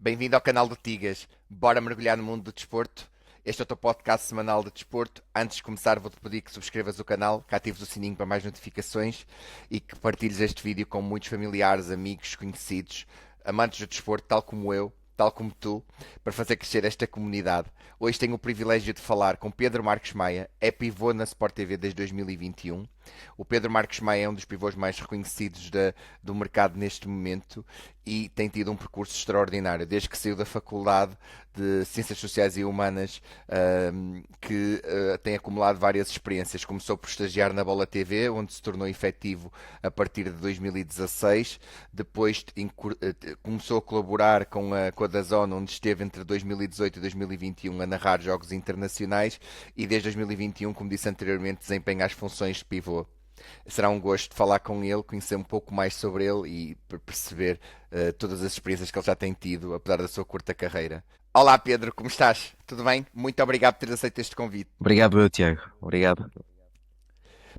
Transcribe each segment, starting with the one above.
Bem-vindo ao canal do Tigas. Bora mergulhar no mundo do desporto? Este é o teu podcast semanal de desporto. Antes de começar, vou-te pedir que subscrevas o canal, que atives o sininho para mais notificações e que partilhes este vídeo com muitos familiares, amigos, conhecidos, amantes do desporto, tal como eu, tal como tu, para fazer crescer esta comunidade. Hoje tenho o privilégio de falar com Pedro Marques Maia, é pivô na Sport TV desde 2021. O Pedro Marques Maia é um dos pivôs mais reconhecidos do mercado neste momento e tem tido um percurso extraordinário, desde que saiu da Faculdade de Ciências Sociais e Humanas, que tem acumulado várias experiências. Começou por estagiar na Bola TV, onde se tornou efetivo a partir de 2016. Depois começou a colaborar com a DAZN, onde esteve entre 2018 e 2021 a narrar jogos internacionais e desde 2021, como disse anteriormente, desempenha as funções de pivô. Será um gosto falar com ele, conhecer um pouco mais sobre ele e perceber todas as experiências que ele já tem tido, apesar da sua curta carreira. Olá Pedro, como estás? Tudo bem? Muito obrigado por teres aceito este convite. Obrigado, eu, Tiago. Obrigado.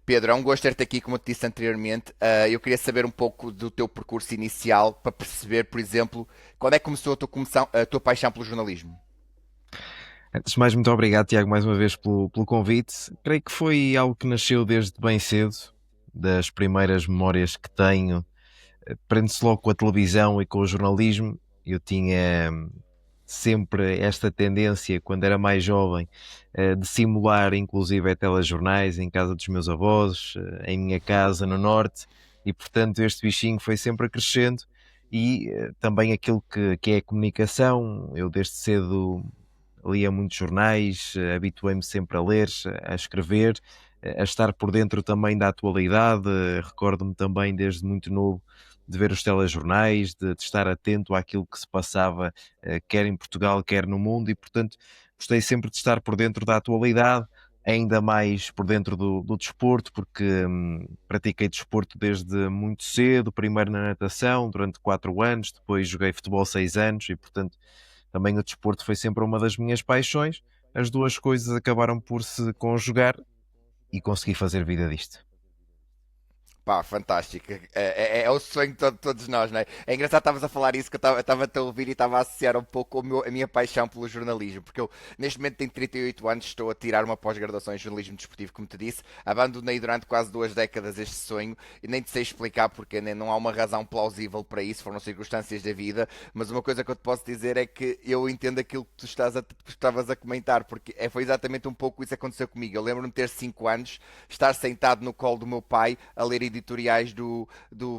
Pedro, é um gosto ter-te aqui, como eu te disse anteriormente. Eu queria saber um pouco do teu percurso inicial para perceber, por exemplo, quando é que começou a tua paixão pelo jornalismo? Antes de mais, muito obrigado, Tiago, mais uma vez pelo convite. Creio que foi algo que nasceu desde bem cedo, das primeiras memórias que tenho. Prende-se logo com a televisão e com o jornalismo. Eu tinha sempre esta tendência, quando era mais jovem, de simular, inclusive, telejornais em casa dos meus avós, em minha casa no Norte, e portanto este bichinho foi sempre crescendo. E também aquilo que é a comunicação, eu desde cedo lia muitos jornais, habituei-me sempre a ler, a escrever, a estar por dentro também da atualidade. Recordo-me também desde muito novo de ver os telejornais, de estar atento àquilo que se passava, quer em Portugal, quer no mundo, e portanto gostei sempre de estar por dentro da atualidade, ainda mais por dentro do desporto, porque pratiquei desporto desde muito cedo, primeiro na natação, durante 4 anos, depois joguei futebol 6 anos, e portanto também o desporto foi sempre uma das minhas paixões. As duas coisas acabaram por se conjugar e consegui fazer vida disto. Pá, fantástico. É o sonho de todos nós, não é? É engraçado estavas a falar isso, que eu estava-te a ouvir e estava a associar um pouco a minha paixão pelo jornalismo, porque eu neste momento tenho 38 anos, estou a tirar uma pós-graduação em jornalismo desportivo, como te disse, abandonei durante quase 2 décadas este sonho e nem te sei explicar porque né? Não há uma razão plausível para isso, foram circunstâncias da vida, mas uma coisa que eu te posso dizer é que eu entendo aquilo que tu estavas a comentar, porque foi exatamente um pouco isso que aconteceu comigo. Eu lembro-me de ter 5 anos, estar sentado no colo do meu pai a ler editoriais do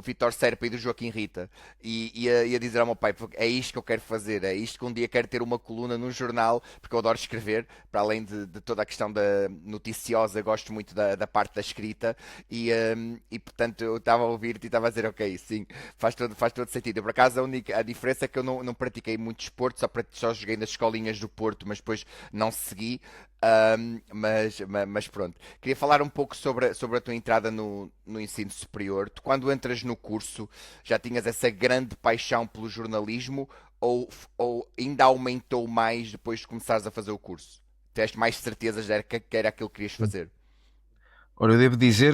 Vítor Serpa e do Joaquim Rita e a dizer ao meu pai, é isto que eu quero fazer, é isto que um dia quero ter uma coluna no jornal, porque eu adoro escrever, para além de toda a questão da noticiosa, gosto muito da parte da escrita e portanto eu estava a ouvir-te e estava a dizer, ok, sim, faz todo sentido. Eu, por acaso a diferença é que eu não pratiquei muito desporto, só joguei nas escolinhas do Porto, mas depois não segui. Mas pronto, queria falar um pouco sobre a tua entrada no ensino superior. Tu, quando entras no curso, já tinhas essa grande paixão pelo jornalismo ou ainda aumentou mais depois de começares a fazer o curso? Tiveste mais certezas que era aquilo que querias fazer? Ora, eu devo dizer,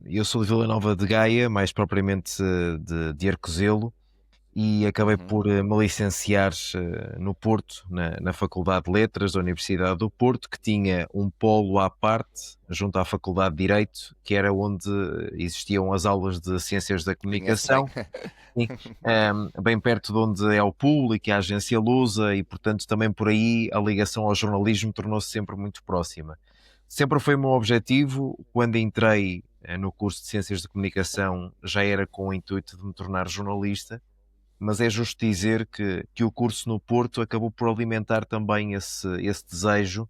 eu sou de Vila Nova de Gaia, mais propriamente de Arcozelo, e acabei Uhum. por me licenciar no Porto, na Faculdade de Letras da Universidade do Porto, que tinha um polo à parte, junto à Faculdade de Direito, que era onde existiam as aulas de Ciências da Conheço bem. Comunicação, e, bem perto de onde é o público e a agência Lusa, e portanto também por aí a ligação ao jornalismo tornou-se sempre muito próxima. Sempre foi o meu objetivo. Quando entrei no curso de Ciências de Comunicação, já era com o intuito de me tornar jornalista, mas é justo dizer que o curso no Porto acabou por alimentar também esse desejo.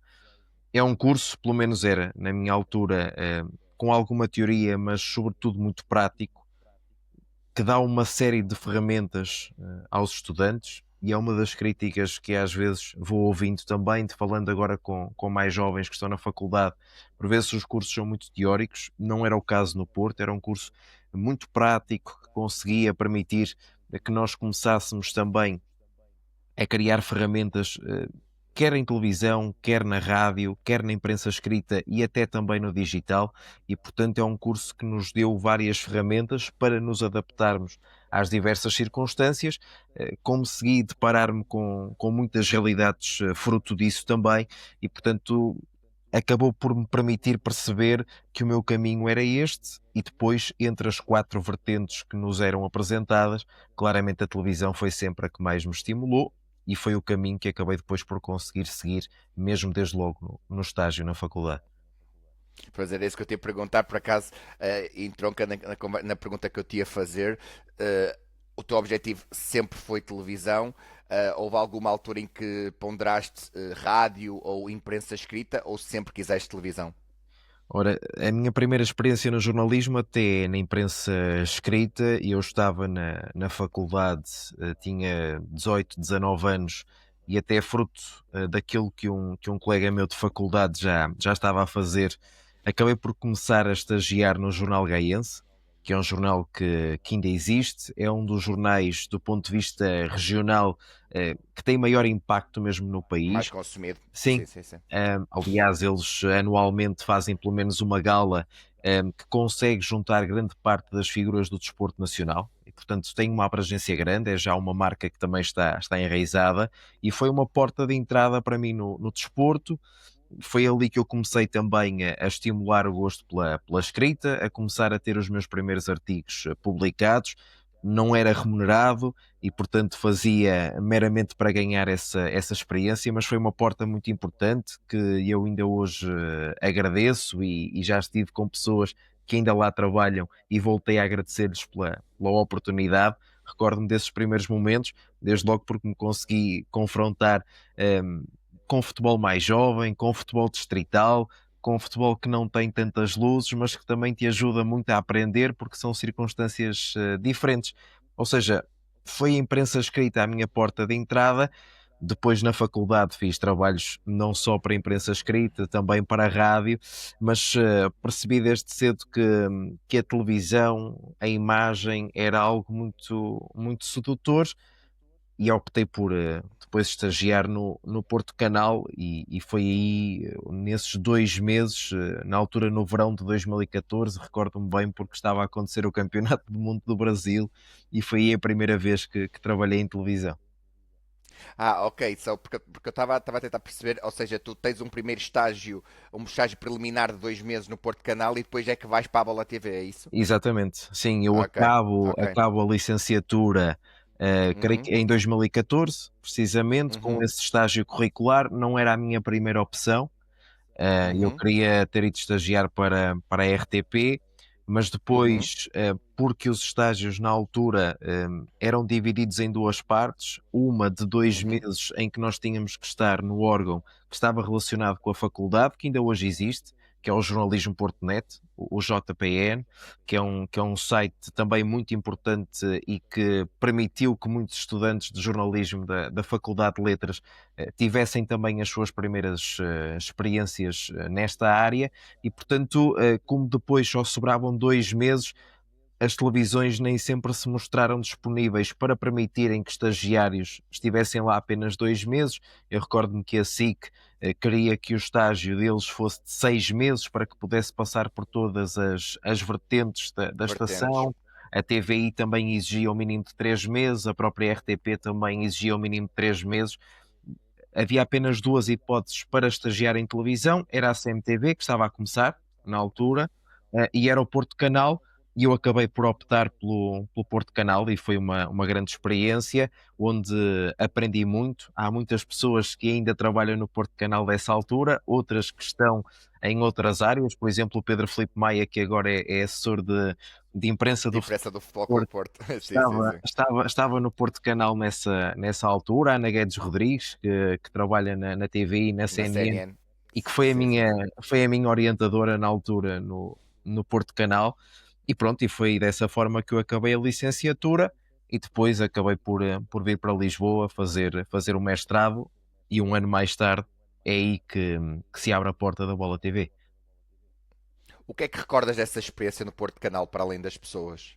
É um curso, pelo menos era, na minha altura, com alguma teoria, mas sobretudo muito prático, que dá uma série de ferramentas aos estudantes, e é uma das críticas que às vezes vou ouvindo também, falando agora com mais jovens que estão na faculdade. Por vezes os cursos são muito teóricos, não era o caso no Porto, era um curso muito prático, que conseguia permitir que nós começássemos também a criar ferramentas, quer em televisão, quer na rádio, quer na imprensa escrita e até também no digital, e portanto é um curso que nos deu várias ferramentas para nos adaptarmos às diversas circunstâncias, consegui deparar-me com muitas realidades fruto disso também, e portanto acabou por me permitir perceber que o meu caminho era este, e depois, entre as 4 vertentes que nos eram apresentadas, claramente a televisão foi sempre a que mais me estimulou, e foi o caminho que acabei depois por conseguir seguir, mesmo desde logo no estágio na faculdade. Pois era isso que eu te ia perguntar, por acaso, entronca na pergunta que eu te ia fazer. O teu objetivo sempre foi televisão? Houve alguma altura em que ponderaste rádio ou imprensa escrita ou sempre quiseste televisão? Ora, a minha primeira experiência no jornalismo até é na imprensa escrita, e eu estava na faculdade, tinha 18, 19 anos, e até fruto daquilo que um colega meu de faculdade já estava a fazer, acabei por começar a estagiar no Jornal Gaense, que é um jornal que ainda existe, é um dos jornais do ponto de vista regional que tem maior impacto mesmo no Mais país. consumido? Sim, Sim, sim, sim. aliás, eles anualmente fazem pelo menos uma gala, que consegue juntar grande parte das figuras do desporto nacional, e portanto tem uma abrangência grande, é já uma marca que também está enraizada, e foi uma porta de entrada para mim no desporto. Foi ali que eu comecei também a estimular o gosto pela escrita, a começar a ter os meus primeiros artigos publicados. Não era remunerado e, portanto, fazia meramente para ganhar essa experiência, mas foi uma porta muito importante que eu ainda hoje agradeço, e já estive com pessoas que ainda lá trabalham e voltei a agradecer-lhes pela oportunidade. Recordo-me desses primeiros momentos, desde logo porque me consegui confrontar um, com futebol mais jovem, com futebol distrital, com futebol que não tem tantas luzes, mas que também te ajuda muito a aprender porque são circunstâncias diferentes. Ou seja, foi a imprensa escrita a minha porta de entrada. Depois, na faculdade, fiz trabalhos não só para a imprensa escrita, também para a rádio, mas percebi desde cedo que a televisão, a imagem, era algo muito, muito sedutor, e optei por depois estagiar no Porto Canal, e foi aí, nesses 2 meses, na altura no verão de 2014, recordo-me bem porque estava a acontecer o Campeonato do Mundo do Brasil, e foi aí a primeira vez que trabalhei em televisão. Ok, porque eu estava a tentar perceber, ou seja, tu tens um estágio preliminar de 2 meses no Porto Canal e depois é que vais para a Bola TV, é isso? Exatamente, sim, eu Ok, acabo, ok. acabo a licenciatura, creio Uhum, que em 2014, precisamente, com uhum, esse estágio curricular. Não era a minha primeira opção. Eu uhum, queria ter ido estagiar para a RTP, mas uhum, depois, porque os estágios na altura eram divididos em duas partes, uma de dois uhum, meses em que nós tínhamos que estar no órgão que estava relacionado com a faculdade, que ainda hoje existe, que é o jornalismo.net, o JPN, que é um site também muito importante e que permitiu que muitos estudantes de jornalismo da Faculdade de Letras tivessem também as suas primeiras experiências nesta área. E portanto, como depois só sobravam 2 meses, as televisões nem sempre se mostraram disponíveis para permitirem que estagiários estivessem lá apenas 2 meses. Eu recordo-me que a SIC queria que o estágio deles fosse de 6 meses para que pudesse passar por todas as vertentes da vertentes. estação. A TVI também exigia o mínimo de 3 meses, a própria RTP também exigia o mínimo de 3 meses. Havia apenas duas hipóteses para estagiar em televisão: era a CMTV, que estava a começar na altura, e era o Porto Canal, e eu acabei por optar pelo Porto Canal, e foi uma grande experiência, onde aprendi muito. Há muitas pessoas que ainda trabalham no Porto Canal dessa altura, outras que estão em outras áreas, por exemplo, o Pedro Filipe Maia, que agora é assessor de imprensa De do imprensa do Futebol Clube Porto. Porto. Sim, sim, Estava, sim. estava, estava no Porto Canal nessa altura, a Ana Guedes Rodrigues, que trabalha na TV e na Na CNN, CNN. e que foi a Sim, sim, minha, sim. foi a minha orientadora na altura no Porto Canal. E pronto, e foi dessa forma que eu acabei a licenciatura, e depois acabei por vir para Lisboa fazer o mestrado, e um ano mais tarde é aí que se abre a porta da Bola TV. O que é que recordas dessa experiência no Porto Canal para além das pessoas?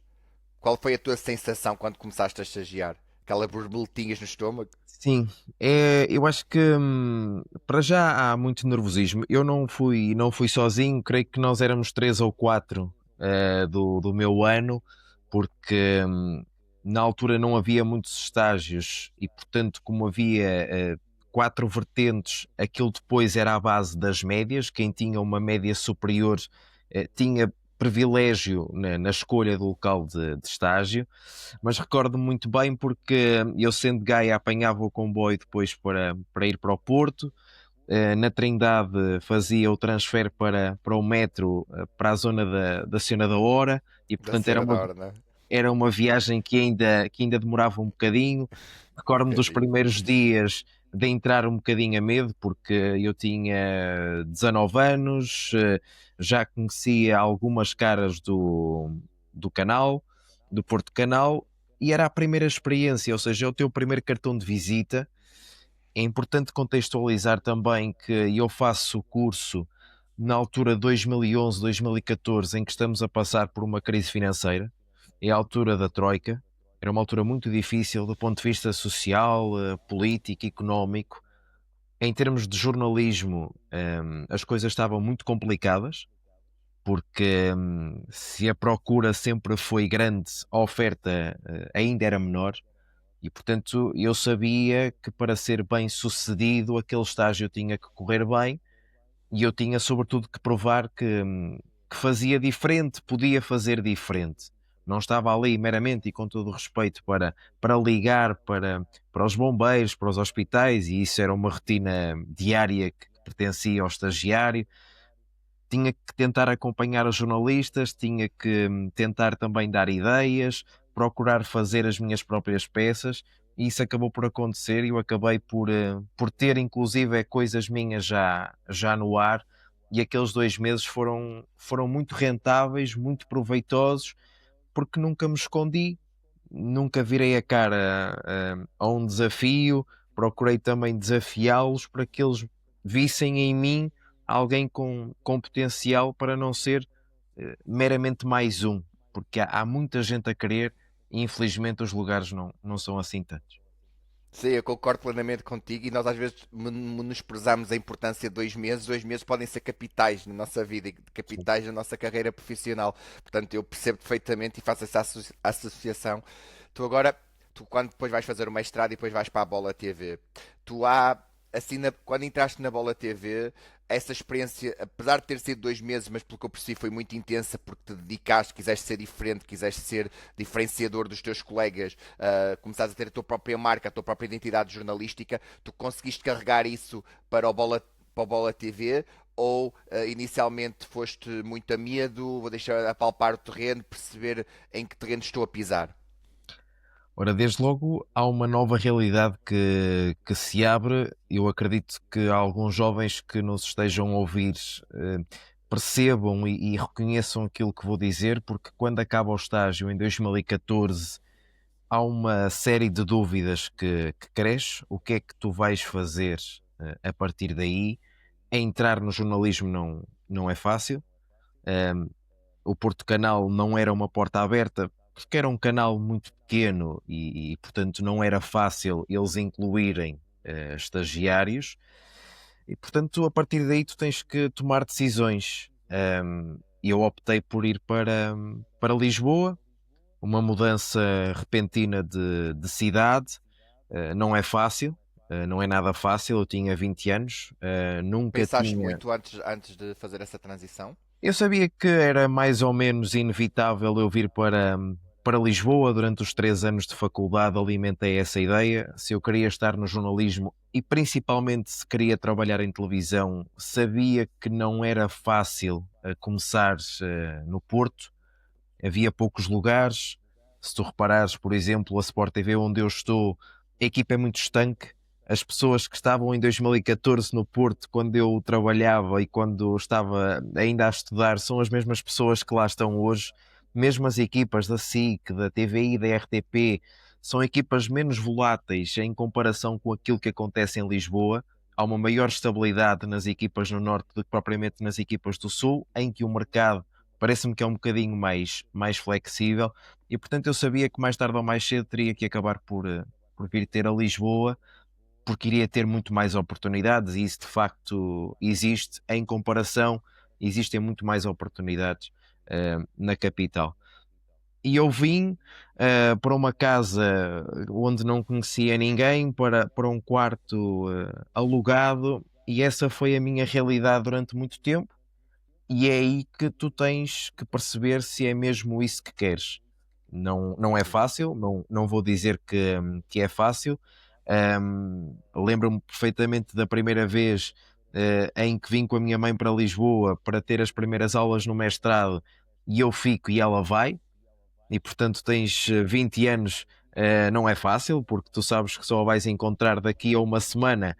Qual foi a tua sensação quando começaste a estagiar? Aquelas borboletinhas no estômago? Sim, eu acho que para já há muito nervosismo. Eu não fui sozinho, creio que nós éramos 3 ou 4 do meu ano, porque Na altura não havia muitos estágios e, portanto, como havia 4 vertentes, aquilo depois era à base das médias. Quem tinha uma média superior tinha privilégio na escolha do local de estágio. Mas recordo-me muito bem porque eu, sendo de Gaia, apanhava o comboio depois para ir para o Porto. Na Trindade fazia o transfer para o metro, para a zona da Cena da Hora, e Da portanto cena da hora, não é? era uma viagem que ainda demorava um bocadinho. Um Recordo-me dos bocadinho. primeiros dias de entrar um bocadinho a medo, porque eu tinha 19 anos, já conhecia algumas caras do canal, do Porto Canal, e era a primeira experiência, ou seja, é o teu primeiro cartão de visita. É importante contextualizar também que eu faço o curso na altura de 2011, 2014, em que estamos a passar por uma crise financeira. É a altura da Troika. Era uma altura muito difícil do ponto de vista social, político, económico. Em termos de jornalismo, as coisas estavam muito complicadas, porque se a procura sempre foi grande, a oferta ainda era menor. E, portanto, eu sabia que para ser bem sucedido, aquele estágio tinha que correr bem, e eu tinha, sobretudo, que provar que fazia diferente, podia fazer diferente. Não estava ali meramente e com todo o respeito para ligar para os bombeiros, para os hospitais, e isso era uma rotina diária que pertencia ao estagiário. Tinha que tentar acompanhar os jornalistas, tinha que tentar também dar ideias, procurar fazer as minhas próprias peças, e isso acabou por acontecer, e eu acabei por ter inclusive coisas minhas já no ar, e aqueles 2 meses foram muito rentáveis, muito proveitosos, porque nunca me escondi, nunca virei a cara a um desafio. Procurei também desafiá-los para que eles vissem em mim alguém com potencial para não ser meramente mais um, porque há muita gente a querer e infelizmente os lugares não são assim tantos. Sim, eu concordo plenamente contigo e nós às vezes menosprezamos a importância de 2 meses. 2 meses podem ser capitais na nossa vida e Sim. capitais na nossa carreira profissional. Portanto, eu percebo perfeitamente e faço essa associação. Tu agora, tu quando depois vais fazer o mestrado e depois vais para a Bola TV, tu há, assim, quando entraste na Bola TV, essa experiência, apesar de ter sido 2 meses, mas pelo que eu percebi foi muito intensa porque te dedicaste, quiseste ser diferente, quiseste ser diferenciador dos teus colegas, começaste a ter a tua própria marca, a tua própria identidade jornalística, tu conseguiste carregar isso para o Bola TV ou inicialmente foste muito a medo, vou deixar apalpar o terreno, perceber em que terreno estou a pisar? Ora, desde logo há uma nova realidade que se abre. Eu acredito que alguns jovens que nos estejam a ouvir percebam e reconheçam aquilo que vou dizer, porque quando acaba o estágio em 2014, há uma série de dúvidas que cresce. O que é que tu vais fazer a partir daí? Entrar no jornalismo não é fácil. Um, o Porto Canal não era uma porta aberta, porque era um canal muito pequeno portanto, não era fácil eles incluírem estagiários. E, portanto, a partir daí tu tens que tomar decisões. E eu optei por ir para Lisboa, uma mudança repentina de cidade. Não é fácil, não é nada fácil. Eu tinha 20 anos, nunca Pensaste tinha. muito antes de fazer essa transição? Eu sabia que era mais ou menos inevitável eu vir para Lisboa. Durante os 3 anos de faculdade alimentei essa ideia. Se eu queria estar no jornalismo e principalmente se queria trabalhar em televisão, sabia que não era fácil começar no Porto. Havia poucos lugares. Se tu reparares, por exemplo, a Sport TV onde eu estou, a equipa é muito estanque. As pessoas que estavam em 2014 no Porto, quando eu trabalhava e quando estava ainda a estudar, são as mesmas pessoas que lá estão hoje. Mesmo as equipas da SIC, da TVI, da RTP, são equipas menos voláteis em comparação com aquilo que acontece em Lisboa. Há uma maior estabilidade nas equipas no Norte do que propriamente nas equipas do Sul, em que o mercado parece-me que é um bocadinho mais flexível, e portanto eu sabia que mais tarde ou mais cedo teria que acabar por vir ter a Lisboa, porque iria ter muito mais oportunidades, e isso de facto existe. Em comparação, existem muito mais oportunidades na capital. E eu vim para uma casa onde não conhecia ninguém, para um quarto alugado, e essa foi a minha realidade durante muito tempo. E é aí que tu tens que perceber se é mesmo isso que queres. Não é fácil, não vou dizer que é fácil. Lembro-me perfeitamente da primeira vez em que vim com a minha mãe para Lisboa para ter as primeiras aulas no mestrado, e eu fico e ela vai, e portanto tens 20 anos, não é fácil, porque tu sabes que só a vais encontrar daqui a uma semana,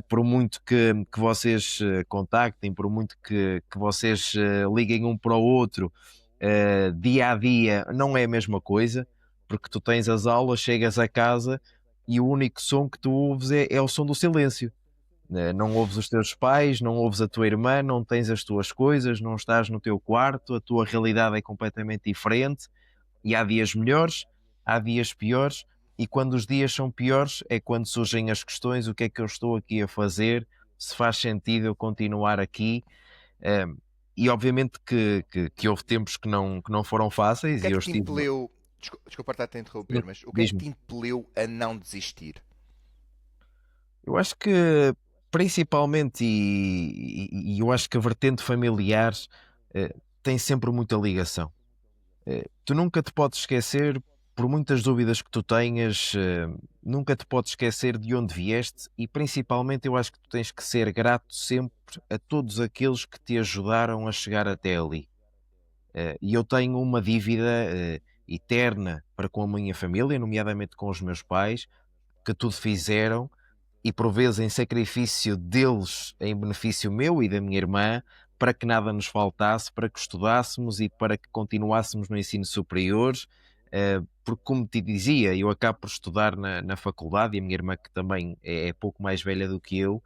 por muito que vocês contactem, por muito que vocês liguem um para o outro, dia a dia, não é a mesma coisa, porque tu tens as aulas, chegas a casa e o único som que tu ouves é o som do silêncio. Não ouves os teus pais, não ouves a tua irmã, não tens as tuas coisas, não estás no teu quarto, a tua realidade é completamente diferente. E há dias melhores, há dias piores, e quando os dias são piores é quando surgem as questões: o que é que eu estou aqui a fazer, se faz sentido eu continuar aqui. Um, e obviamente que houve tempos que não foram O fáceis, que e é eu que te estive. impeliu, desculpa estar a interromper, mas o que é que Diz-me. te impeliu a não desistir? Eu acho que principalmente, e eu acho que a vertente familiar tem sempre muita ligação. Tu nunca te podes esquecer, por muitas dúvidas que tu tenhas, nunca te podes esquecer de onde vieste, e principalmente eu acho que tu tens que ser grato sempre a todos aqueles que te ajudaram a chegar até ali. E eu tenho uma dívida eterna para com a minha família, nomeadamente com os meus pais, que tudo fizeram, e por vezes em sacrifício deles, em benefício meu e da minha irmã, para que nada nos faltasse, para que estudássemos e para que continuássemos no ensino superior. Porque, como te dizia, eu acabo por estudar na faculdade, e a minha irmã, que também é pouco mais velha do que eu,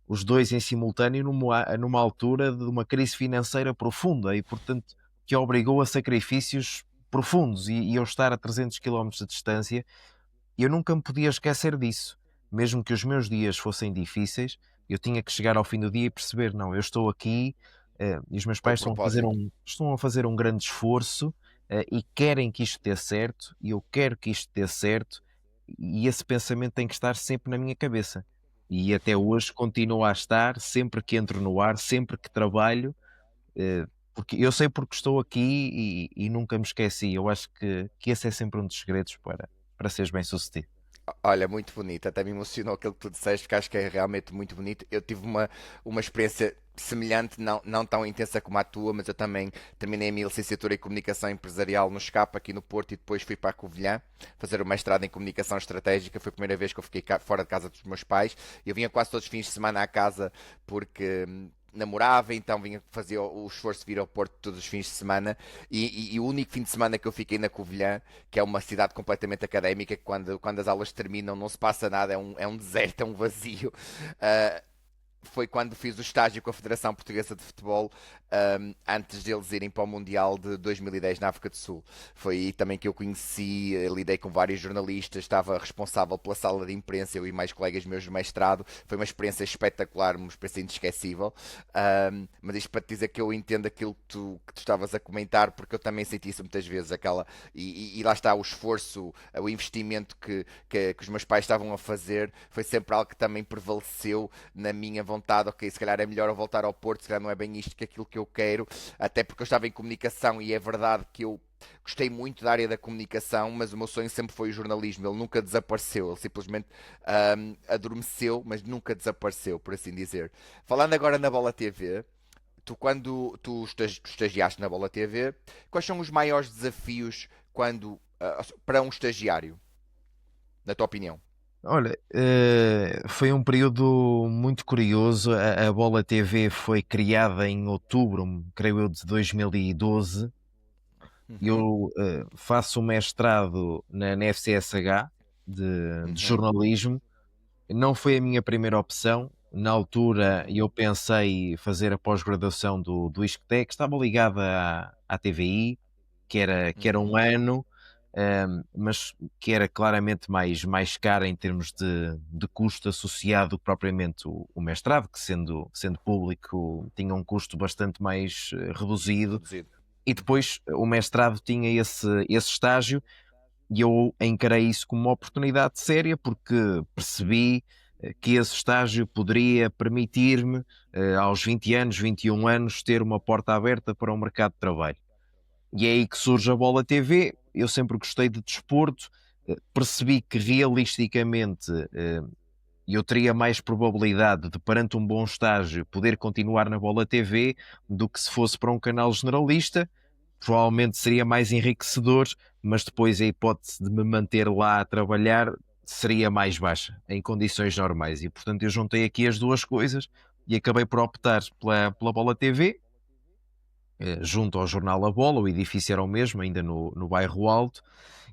os dois em simultâneo, numa altura de uma crise financeira profunda, e portanto que a obrigou a sacrifícios profundos, e eu estar a 300 quilómetros de distância. Eu nunca me podia esquecer disso. Mesmo que os meus dias fossem difíceis, eu tinha que chegar ao fim do dia e perceber: não, eu estou aqui, e os meus Com pais propósito. estão a fazer um grande esforço, e querem que isto dê certo, e eu quero que isto dê certo, e esse pensamento tem que estar sempre na minha cabeça. E até hoje continua a estar, sempre que entro no ar, sempre que trabalho, porque eu sei porque estou aqui, e nunca me esqueci. Eu acho que esse é sempre um dos segredos para seres bem sucedido. Olha, muito bonito, até me emocionou aquilo que tu disseste, que acho que é realmente muito bonito. Eu tive uma experiência semelhante, não tão intensa como a tua, mas eu também terminei a minha licenciatura em Comunicação Empresarial no SCAP, aqui no Porto, e depois fui para a Covilhã fazer o mestrado em Comunicação Estratégica. Foi a primeira vez que eu fiquei fora de casa dos meus pais. Eu vinha quase todos os fins de semana à casa porque namorava, então vinha fazer o esforço de vir ao Porto todos os fins de semana, e o único fim de semana que eu fiquei na Covilhã, que é uma cidade completamente académica, que quando as aulas terminam não se passa nada, é um deserto, é um vazio. Foi quando fiz o estágio com a Federação Portuguesa de Futebol, antes deles irem para o Mundial de 2010 na África do Sul. Foi aí também que eu conheci, lidei com vários jornalistas, estava responsável pela sala de imprensa, eu e mais colegas meus do mestrado. Foi uma experiência espetacular, uma experiência inesquecível. Mas isto para te dizer que eu entendo aquilo que tu estavas a comentar, porque eu também senti isso muitas vezes, e lá está o esforço, o investimento que os meus pais estavam a fazer, foi sempre algo que também prevaleceu na minha vontade. Ok, se calhar é melhor eu voltar ao Porto, se calhar não é bem isto que aquilo que eu quero, até porque eu estava em comunicação, e é verdade que eu gostei muito da área da comunicação, mas o meu sonho sempre foi o jornalismo. Ele nunca desapareceu, ele simplesmente adormeceu, mas nunca desapareceu, por assim dizer. Falando agora na Bola TV, quando tu estagiaste na Bola TV, quais são os maiores desafios para um estagiário, na tua opinião? Olha, foi um período muito curioso. A Bola TV foi criada em outubro, creio eu, de 2012. Uhum, Eu faço o mestrado na FCSH de uhum, jornalismo. Não foi a minha primeira opção. Na altura, uhum, eu pensei fazer a pós-graduação do ISCTE, que estava ligada à TVI, que era um uhum. ano, mas que era claramente mais cara em termos de custo associado que propriamente o mestrado, que sendo público tinha um custo bastante mais reduzido. Reduzido. E depois o mestrado tinha esse estágio e eu encarei isso como uma oportunidade séria porque percebi que esse estágio poderia permitir-me, aos 20 anos, 21 anos, ter uma porta aberta para o mercado de trabalho. E é aí que surge a Bola TV. Eu sempre gostei de desporto, percebi que realisticamente eu teria mais probabilidade de, perante um bom estágio, poder continuar na Bola TV do que se fosse para um canal generalista. Provavelmente seria mais enriquecedor, mas depois a hipótese de me manter lá a trabalhar seria mais baixa, em condições normais. E portanto eu juntei aqui as duas coisas e acabei por optar pela Bola TV, junto ao jornal A Bola. O edifício era o mesmo, ainda no bairro Alto,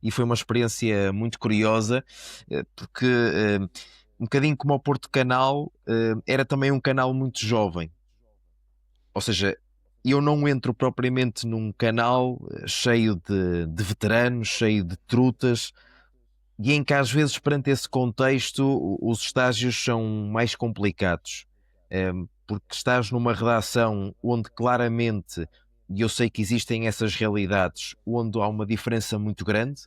e foi uma experiência muito curiosa, porque um bocadinho como o Porto Canal, era também um canal muito jovem. Ou seja, eu não entro propriamente num canal cheio de veteranos, cheio de trutas, e em que às vezes perante esse contexto os estágios são mais complicados, porque estás numa redação onde claramente, e eu sei que existem essas realidades, onde há uma diferença muito grande,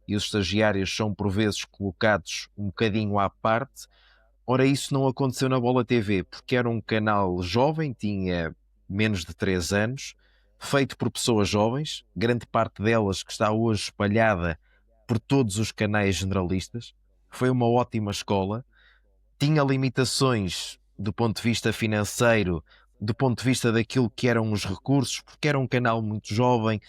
e os estagiários são por vezes colocados um bocadinho à parte. Ora, isso não aconteceu na Bola TV, porque era um canal jovem, tinha menos de 3 anos, feito por pessoas jovens, grande parte delas que está hoje espalhada por todos os canais generalistas. Foi uma ótima escola, tinha limitações do ponto de vista financeiro, do ponto de vista daquilo que eram os recursos, porque era um canal muito jovem,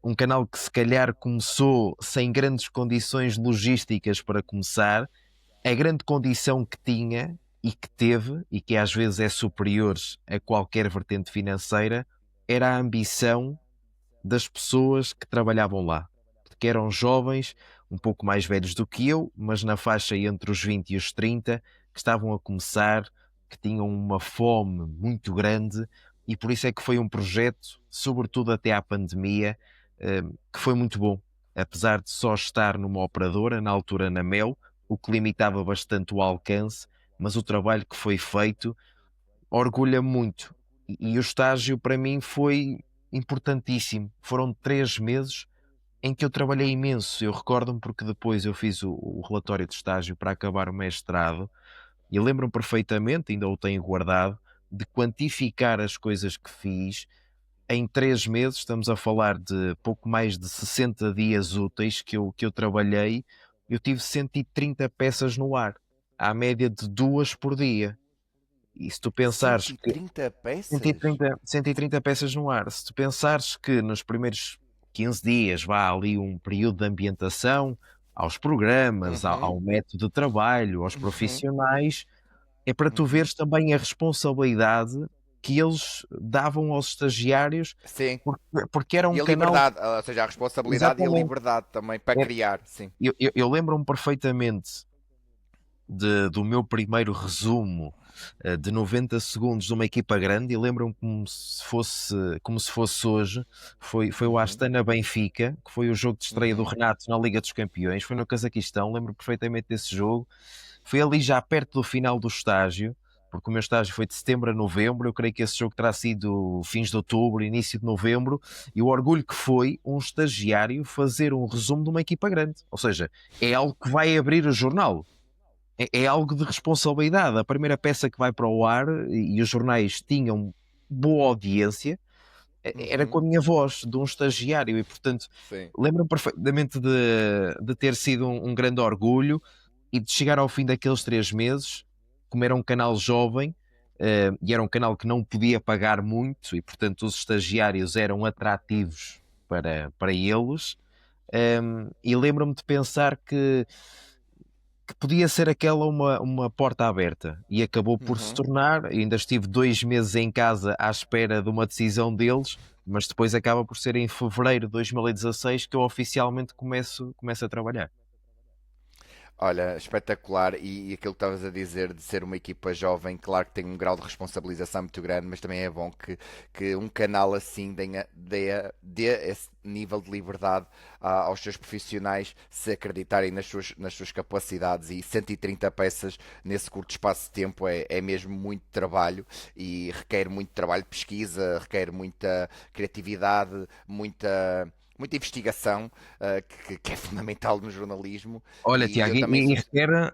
um canal que se calhar começou sem grandes condições logísticas para começar. A grande condição que tinha e que teve, e que às vezes é superior a qualquer vertente financeira, era a ambição das pessoas que trabalhavam lá. Porque eram jovens, um pouco mais velhos do que eu, mas na faixa entre os 20 e os 30, que estavam a começar, que tinham uma fome muito grande, e por isso é que foi um projeto, sobretudo até à pandemia, que foi muito bom. Apesar de só estar numa operadora, na altura na Mel, o que limitava bastante o alcance, mas o trabalho que foi feito orgulha muito. E o estágio para mim foi importantíssimo. Foram 3 meses em que eu trabalhei imenso. Eu recordo-me porque depois eu fiz o relatório de estágio para acabar o mestrado e lembro-me perfeitamente, ainda o tenho guardado, de quantificar as coisas que fiz. Em 3 meses, estamos a falar de pouco mais de 60 dias úteis que eu trabalhei. Eu tive 130 peças no ar, à média de 2 por dia. E se tu pensares que 130 peças? 130 peças no ar, se tu pensares que nos primeiros 15 dias vá ali um período de ambientação aos programas, ao Uhum, método de trabalho, aos uhum, profissionais, é para tu uhum. veres também a responsabilidade que eles davam aos estagiários, Sim. porque era um E a canal. liberdade, ou seja, a responsabilidade e a Exatamente. liberdade também para É- criar, sim. eu lembro-me perfeitamente do meu primeiro resumo de 90 segundos de uma equipa grande e lembro-me como se fosse hoje. Foi o Uhum, Astana Benfica, que foi o jogo de estreia do uhum. Renato na Liga dos Campeões, foi no Cazaquistão. Lembro perfeitamente desse jogo. Foi ali já perto do final do estágio, porque o meu estágio foi de setembro a novembro. Eu creio que esse jogo terá sido fins de outubro, início de novembro, e o orgulho que foi um estagiário fazer um resumo de uma equipa grande. Ou seja, é algo que vai abrir o jornal. É algo de responsabilidade. A primeira peça que vai para o ar, e os jornais tinham boa audiência, era com Uhum. a minha voz de um estagiário, e portanto Sim. lembro-me perfeitamente de ter sido um grande orgulho e de chegar ao fim daqueles 3 meses, como era um canal jovem, e era um canal que não podia pagar muito, e portanto os estagiários eram atrativos para eles. E lembro-me de pensar que podia ser aquela uma porta aberta, e acabou por se Uhum. tornar. Ainda estive 2 meses em casa à espera de uma decisão deles, mas depois acaba por ser em fevereiro de 2016 que eu oficialmente começo a trabalhar. Olha, espetacular. E aquilo que estavas a dizer de ser uma equipa jovem, claro que tem um grau de responsabilização muito grande, mas também é bom que um canal assim dê esse nível de liberdade aos seus profissionais se acreditarem nas suas capacidades. E 130 peças nesse curto espaço de tempo é mesmo muito trabalho e requer muito trabalho de pesquisa, requer muita criatividade, muita investigação, que é fundamental no jornalismo. Olha, E Tiago, eu também sou.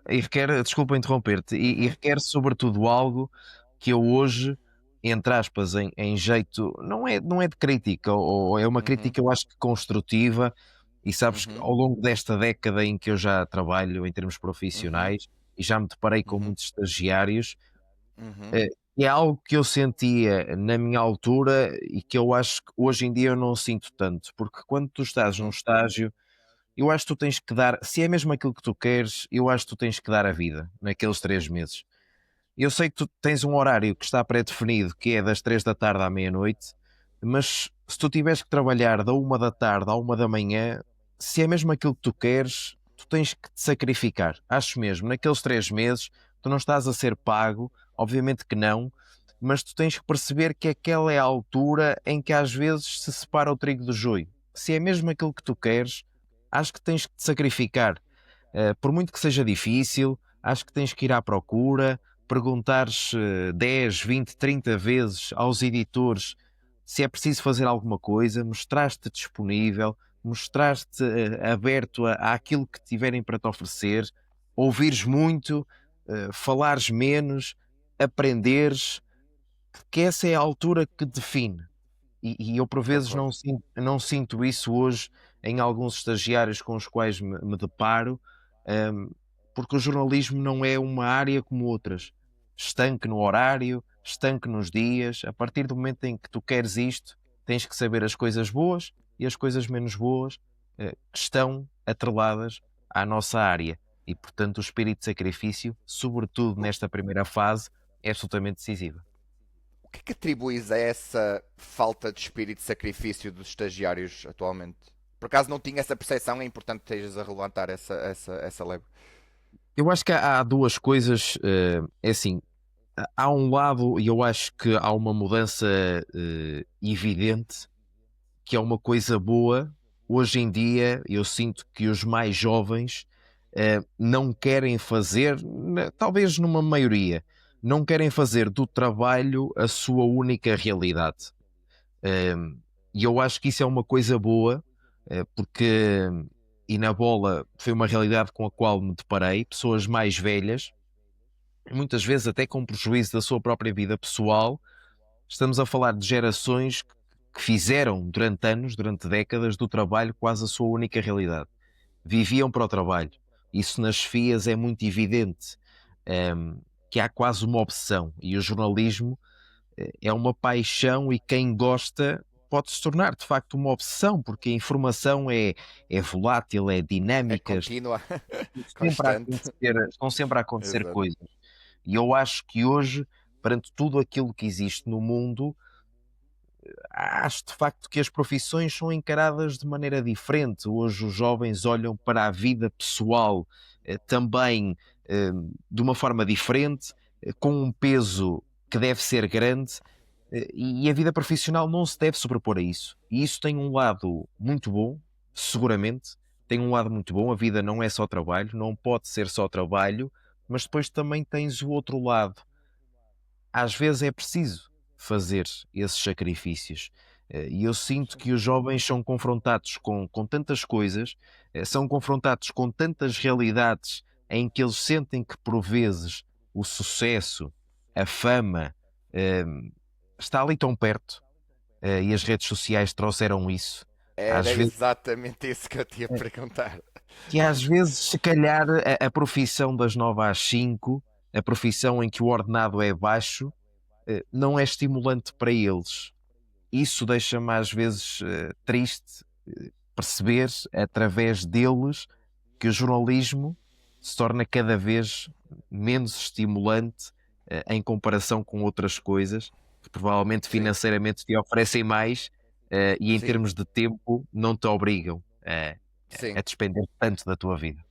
e requer, desculpa interromper-te, e Uhum, requer sobretudo algo que eu hoje, entre aspas, em jeito, não é de crítica, ou é uma uhum, crítica eu acho que construtiva, e sabes que uhum, ao longo desta década em que eu já trabalho em termos uhum, profissionais, e já me deparei com uhum, muitos estagiários, uhum, eh, é algo que eu sentia na minha altura e que eu acho que hoje em dia eu não sinto tanto, porque quando tu estás num uhum, estágio eu acho que tu tens que dar, se é mesmo aquilo que tu queres, eu acho que tu tens que dar a vida naqueles 3 meses. Eu sei que tu tens um horário que está pré-definido, que é das 3 da tarde à meia-noite, mas se tu tiveres que trabalhar da 1 da tarde à 1 da manhã, se é mesmo aquilo que tu queres, tu tens que te sacrificar. Acho mesmo, naqueles 3 meses, tu não estás a ser pago, obviamente que não, mas tu tens que perceber que aquela é a altura em que às vezes se separa o trigo do joio. Se é mesmo aquilo que tu queres, acho que tens que te sacrificar. Por muito que seja difícil, acho que tens que ir à procura, perguntares 10, 20, 30 vezes aos editores se é preciso fazer alguma coisa, mostrar-te disponível, mostrar-te aberto àquilo que tiverem para te oferecer, ouvires muito, falares menos, aprenderes, que essa é a altura que define. E eu por vezes concordo. não sinto isso hoje em alguns estagiários com os quais me deparo, hum, porque o jornalismo não é uma área como outras. Estanque no horário, estanque nos dias. A partir do momento em que tu queres isto, tens que saber as coisas boas e as coisas menos boas, que estão atreladas à nossa área. E, portanto, o espírito de sacrifício, sobretudo O, nesta primeira fase, é absolutamente decisivo. o que é que atribuis a essa falta de espírito de sacrifício dos estagiários atualmente? Por acaso não tinha essa percepção, é importante que estejas a relevantar essa leve. Eu acho que há duas coisas, é assim, há um lado, e eu acho que há uma mudança evidente, que é uma coisa boa. Hoje em dia, eu sinto que os mais jovens não querem fazer, talvez numa maioria, não querem fazer do trabalho a sua única realidade. Um, e eu acho que isso é uma coisa boa, porque e na bola foi uma realidade com a qual me deparei, pessoas mais velhas, muitas vezes até com prejuízo da sua própria vida pessoal. Estamos a falar de gerações que fizeram durante anos, durante décadas, do trabalho quase a sua única realidade. Viviam para o trabalho. Isso nas FIAs é muito evidente, que há quase uma obsessão. E o jornalismo é uma paixão e quem gosta pode se tornar de facto uma obsessão, porque a informação é volátil, é É dinâmica, contínua, sempre a constante. acontecer, estão sempre a acontecer Exato. coisas. E eu acho que hoje, perante tudo aquilo que existe no mundo, acho de facto que as profissões são encaradas de maneira diferente. Hoje os jovens olham para a vida pessoal também de uma forma diferente, com um peso que deve ser grande, e a vida profissional não se deve sobrepor a isso. E isso tem um lado muito bom, seguramente, tem um lado muito bom. A vida não é só trabalho, não pode ser só trabalho, mas depois também tens o outro lado. Às vezes é preciso fazer esses sacrifícios. E eu sinto que os jovens são confrontados com tantas coisas, são confrontados com tantas realidades em que eles sentem que, por vezes, o sucesso, a fama, eh, está ali tão perto, e as redes sociais trouxeram isso. Às Era vezes, exatamente isso que eu te ia perguntar. que às vezes, se calhar, a profissão das 9 às 5, a profissão em que o ordenado é baixo, não é estimulante para eles. Isso deixa-me às vezes triste, perceber através deles que o jornalismo se torna cada vez menos estimulante em comparação com outras coisas que provavelmente Sim, financeiramente te oferecem mais e em sim, termos de tempo não te obrigam a sim. despender tanto da tua vida.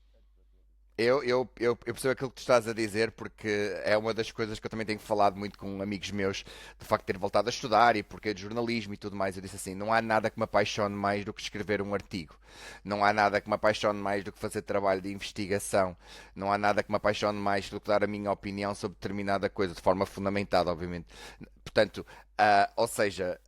Eu percebo aquilo que tu estás a dizer porque é uma das coisas que eu também tenho falado muito com amigos meus, do facto de ter voltado a estudar e porque é de jornalismo e tudo mais. Eu disse assim: não há nada que me apaixone mais do que escrever um artigo, não há nada que me apaixone mais do que fazer trabalho de investigação, não há nada que me apaixone mais do que dar a minha opinião sobre determinada coisa, de forma fundamentada, obviamente. Portanto, ou seja,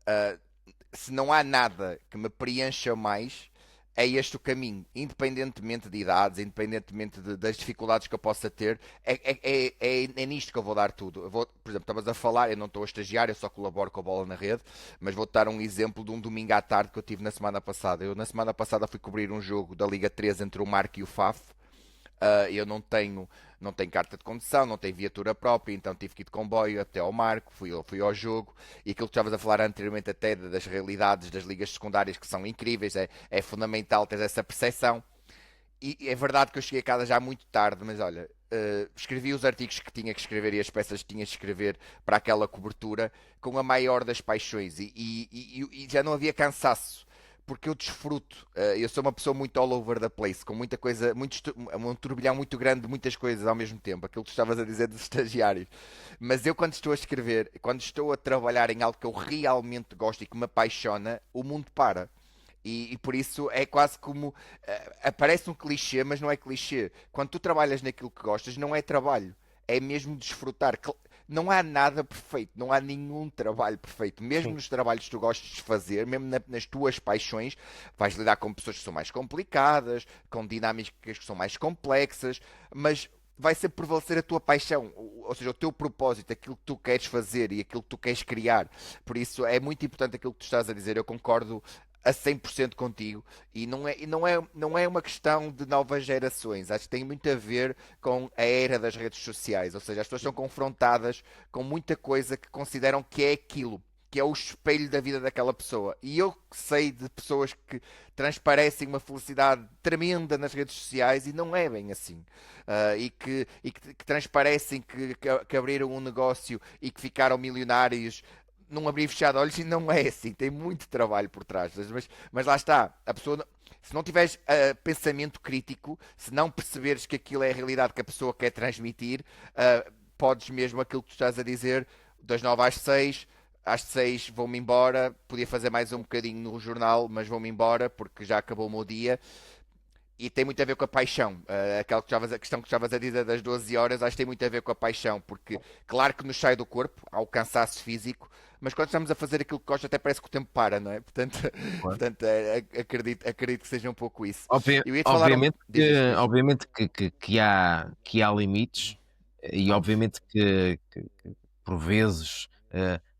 se não há nada que me preencha mais, é este o caminho, independentemente de idades, independentemente das dificuldades que eu possa ter, é nisto que eu vou dar tudo. Eu vou, por exemplo, estavas a falar, eu não estou a estagiar, eu só colaboro com a bola na rede, mas vou-te dar um exemplo de um domingo à tarde que eu tive na semana passada. Eu na semana passada fui cobrir um jogo da Liga 3 entre o Marco e o Faf. Eu não tenho carta de condução, não tenho viatura própria, então tive que ir de comboio até ao Marco, fui ao jogo, e aquilo que estavas a falar anteriormente até das realidades das ligas secundárias que são incríveis, é fundamental ter essa percepção. E é verdade que eu cheguei a casa já muito tarde, mas olha, escrevi os artigos que tinha que escrever e as peças que tinha que escrever para aquela cobertura com a maior das paixões e já não havia cansaço porque eu desfruto. Eu sou uma pessoa muito all over the place, com muita coisa, um turbilhão muito grande de muitas coisas ao mesmo tempo. Aquilo que tu estavas a dizer dos estagiários. Mas eu, quando estou a escrever, quando estou a trabalhar em algo que eu realmente gosto e que me apaixona, o mundo para. E por isso é quase como. Parece um clichê, mas não é clichê. Quando tu trabalhas naquilo que gostas, não é trabalho. É mesmo desfrutar. Não há nada perfeito, não há nenhum trabalho perfeito. Mesmo Sim. nos trabalhos que tu gostes de fazer, mesmo nas tuas paixões, vais lidar com pessoas que são mais complicadas, com dinâmicas que são mais complexas, mas vai sempre prevalecer a tua paixão, ou seja, o teu propósito, aquilo que tu queres fazer e aquilo que tu queres criar. Por isso é muito importante aquilo que tu estás a dizer. Eu concordo a 100% contigo e não é uma questão de novas gerações. Acho que tem muito a ver com a era das redes sociais, ou seja, as pessoas são confrontadas com muita coisa que consideram que é aquilo, que é o espelho da vida daquela pessoa. E eu sei de pessoas que transparecem uma felicidade tremenda nas redes sociais e não é bem assim. E que transparecem que abriram um negócio e que ficaram milionários num abrir e fechar de olhos e não é assim, tem muito trabalho por trás. Mas lá está, a pessoa, se não tiveres pensamento crítico, se não perceberes que aquilo é a realidade que a pessoa quer transmitir, podes mesmo aquilo que tu estás a dizer, das 9 às 6, às 6 vou-me embora, podia fazer mais um bocadinho no jornal, mas vou-me embora porque já acabou o meu dia. E tem muito a ver com a paixão. A questão que estavas a dizer das 12 horas, acho que tem muito a ver com a paixão, porque claro que nos sai do corpo, há o cansaço físico, mas quando estamos a fazer aquilo que gosta, até parece que o tempo para, não é? Portanto, Claro. portanto acredito que seja um pouco isso. Obvi- Eu ia-te falar um. obviamente Diz, diz, que, diz. obviamente que há limites e Óbvio. obviamente que por vezes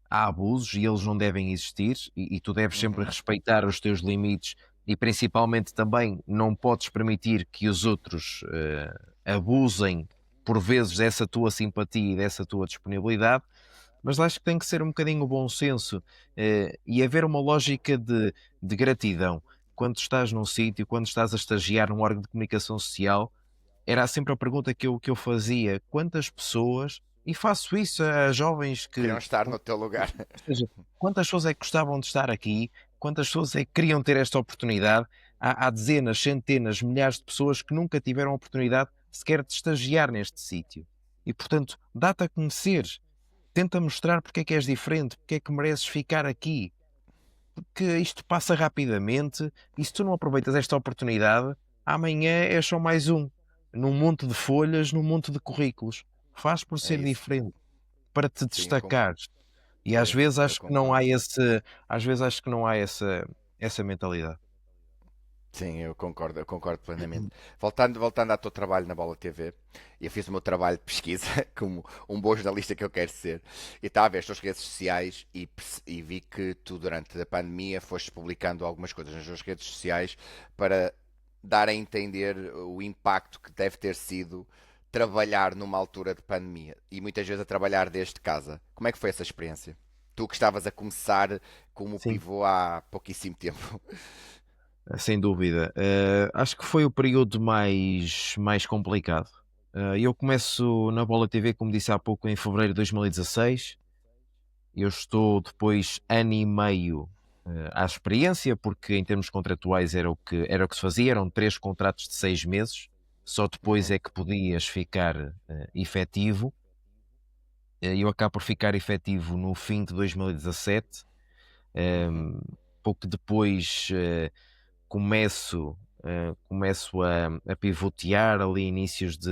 há abusos e eles não devem existir e tu deves sempre Uhum. respeitar os teus limites e principalmente também não podes permitir que os outros abusem por vezes dessa tua simpatia e dessa tua disponibilidade, mas acho que tem que ser um bocadinho o bom senso e haver uma lógica de gratidão. Quando estás num sítio, quando estás a estagiar num órgão de comunicação social, era sempre a pergunta que eu fazia: quantas pessoas, e faço isso a jovens Queriam que, estar no teu lugar. ou seja, quantas pessoas é que gostavam de estar aqui? Quantas pessoas é que queriam ter esta oportunidade? Há dezenas, centenas, milhares de pessoas que nunca tiveram a oportunidade sequer de estagiar neste sítio. E, portanto, dá-te a conhecer, tenta mostrar porque é que és diferente, porque é que mereces ficar aqui, porque isto passa rapidamente e se tu não aproveitas esta oportunidade, amanhã és só mais um, num monte de folhas, num monte de currículos. Faz por É ser isso. diferente, para te Sim, eu concordo. destacares. E às Sim, vezes eu acho que não concordo. há às vezes acho que não há essa mentalidade. Sim, eu concordo plenamente. Voltando ao teu trabalho na Bola TV, eu fiz o meu trabalho de pesquisa como um bom jornalista que eu quero ser. E estava a ver as tuas redes sociais e vi que tu, durante a pandemia, foste publicando algumas coisas nas tuas redes sociais para dar a entender o impacto que deve ter sido trabalhar numa altura de pandemia e muitas vezes a trabalhar desde casa. Como é que foi essa experiência? Tu que estavas a começar como Sim, pivô há pouquíssimo tempo. sem dúvida. Acho que foi o período mais complicado. Eu começo na Bola TV, como disse há pouco, em fevereiro de 2016. Eu estou depois ano e meio à experiência, porque em termos contratuais era o que se fazia, eram 3 contratos de 6 meses. só depois Uhum. é que podias ficar efetivo. Eu acabo por ficar efetivo no fim de 2017. Uhum. Pouco depois começo a pivotear ali inícios de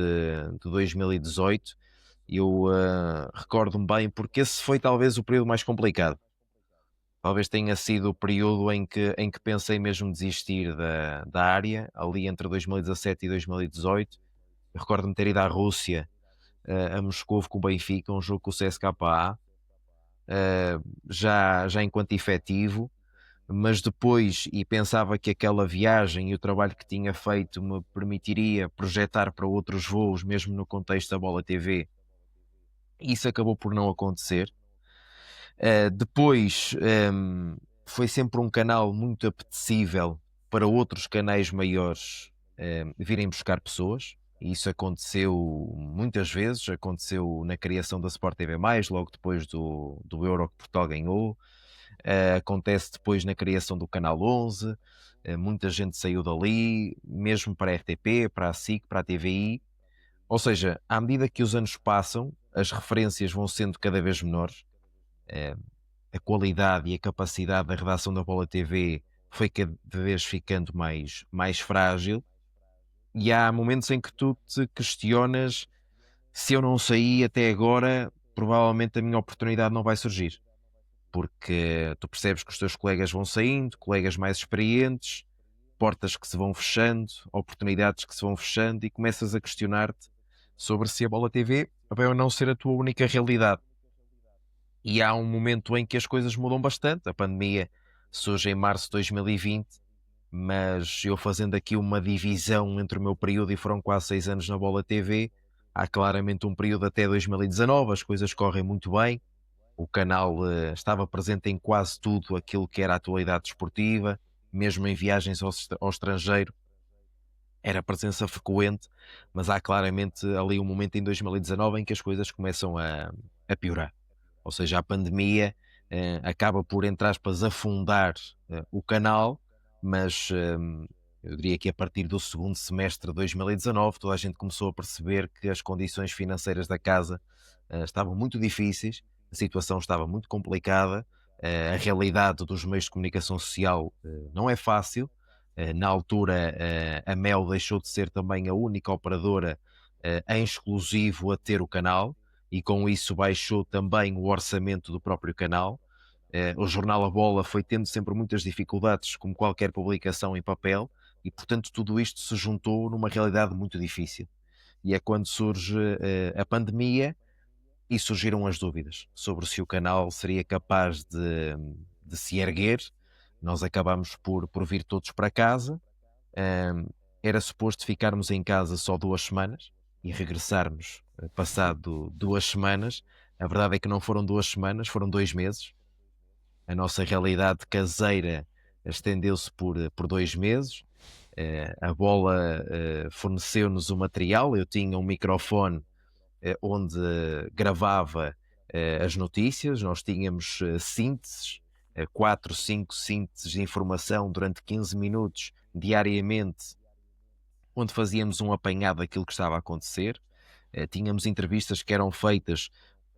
2018. Eu recordo-me bem porque esse foi talvez o período mais complicado. Talvez tenha sido o período em que pensei mesmo desistir da área, ali entre 2017 e 2018. Eu recordo-me ter ido à Rússia, a Moscovo com o Benfica, um jogo com o CSKA, já enquanto efetivo, mas depois, e pensava que aquela viagem e o trabalho que tinha feito me permitiria projetar para outros voos, mesmo no contexto da Bola TV. Isso acabou por não acontecer. Depois foi sempre um canal muito apetecível para outros canais maiores virem buscar pessoas. E isso aconteceu muitas vezes. Aconteceu na criação da Sport TV+, logo depois do Euro que Portugal ganhou. Acontece depois na criação do Canal 11. Muita gente saiu dali, mesmo para a RTP, para a SIC, para a TVI. Ou seja, à medida que os anos passam, as referências vão sendo cada vez menores. Eh, a qualidade e a capacidade da redação da Bola TV foi cada vez ficando mais frágil, e há momentos em que tu te questionas: se eu não saí até agora, provavelmente a minha oportunidade não vai surgir, porque tu percebes que os teus colegas vão saindo, colegas mais experientes, portas que se vão fechando, oportunidades que se vão fechando, e começas a questionar-te sobre se a Bola TV vai ou não ser a tua única realidade. E há um momento em que as coisas mudam bastante. A pandemia surge em março de 2020, mas eu fazendo aqui uma divisão entre o meu período, e foram quase 6 anos na Bola TV, há claramente um período até 2019, as coisas correm muito bem, o canal estava presente em quase tudo aquilo que era a atualidade desportiva, mesmo em viagens ao estrangeiro, era presença frequente, mas há claramente ali um momento em 2019 em que as coisas começam a piorar. Ou seja, a pandemia acaba por, entre aspas, afundar o canal, mas eu diria que a partir do segundo semestre de 2019 toda a gente começou a perceber que as condições financeiras da casa estavam muito difíceis, a situação estava muito complicada, a realidade dos meios de comunicação social não é fácil. Na altura, a Mel deixou de ser também a única operadora em exclusivo a ter o canal, e com isso baixou também o orçamento do próprio canal. O jornal A Bola foi tendo sempre muitas dificuldades, como qualquer publicação em papel, e portanto tudo isto se juntou numa realidade muito difícil. E é quando surge a pandemia e surgiram as dúvidas sobre se o canal seria capaz de se erguer. Nós acabamos por vir todos para casa. Um, Era suposto ficarmos em casa só 2 semanas e regressarmos passado 2 semanas. A verdade é que não foram 2 semanas, foram 2 meses. A nossa realidade caseira estendeu-se por 2 meses. A Bola forneceu-nos o material. Eu tinha um microfone onde gravava as notícias. Nós tínhamos sínteses, 4, 5 sínteses de informação durante 15 minutos diariamente, onde fazíamos um apanhado daquilo que estava a acontecer. Tínhamos entrevistas que eram feitas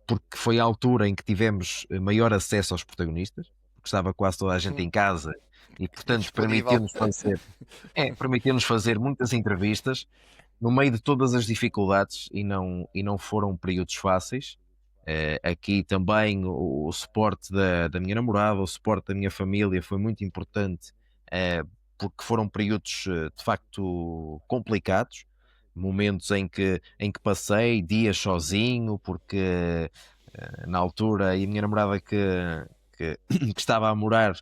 porque foi a altura em que tivemos maior acesso aos protagonistas, porque estava quase toda a gente em casa, e portanto Disponível. permitiu-nos fazer muitas entrevistas no meio de todas as dificuldades, e não foram períodos fáceis. Aqui também o suporte da minha namorada, o suporte da minha família foi muito importante, porque foram períodos de facto complicados, momentos em que passei dias sozinho, porque na altura, e a minha namorada que estava a morar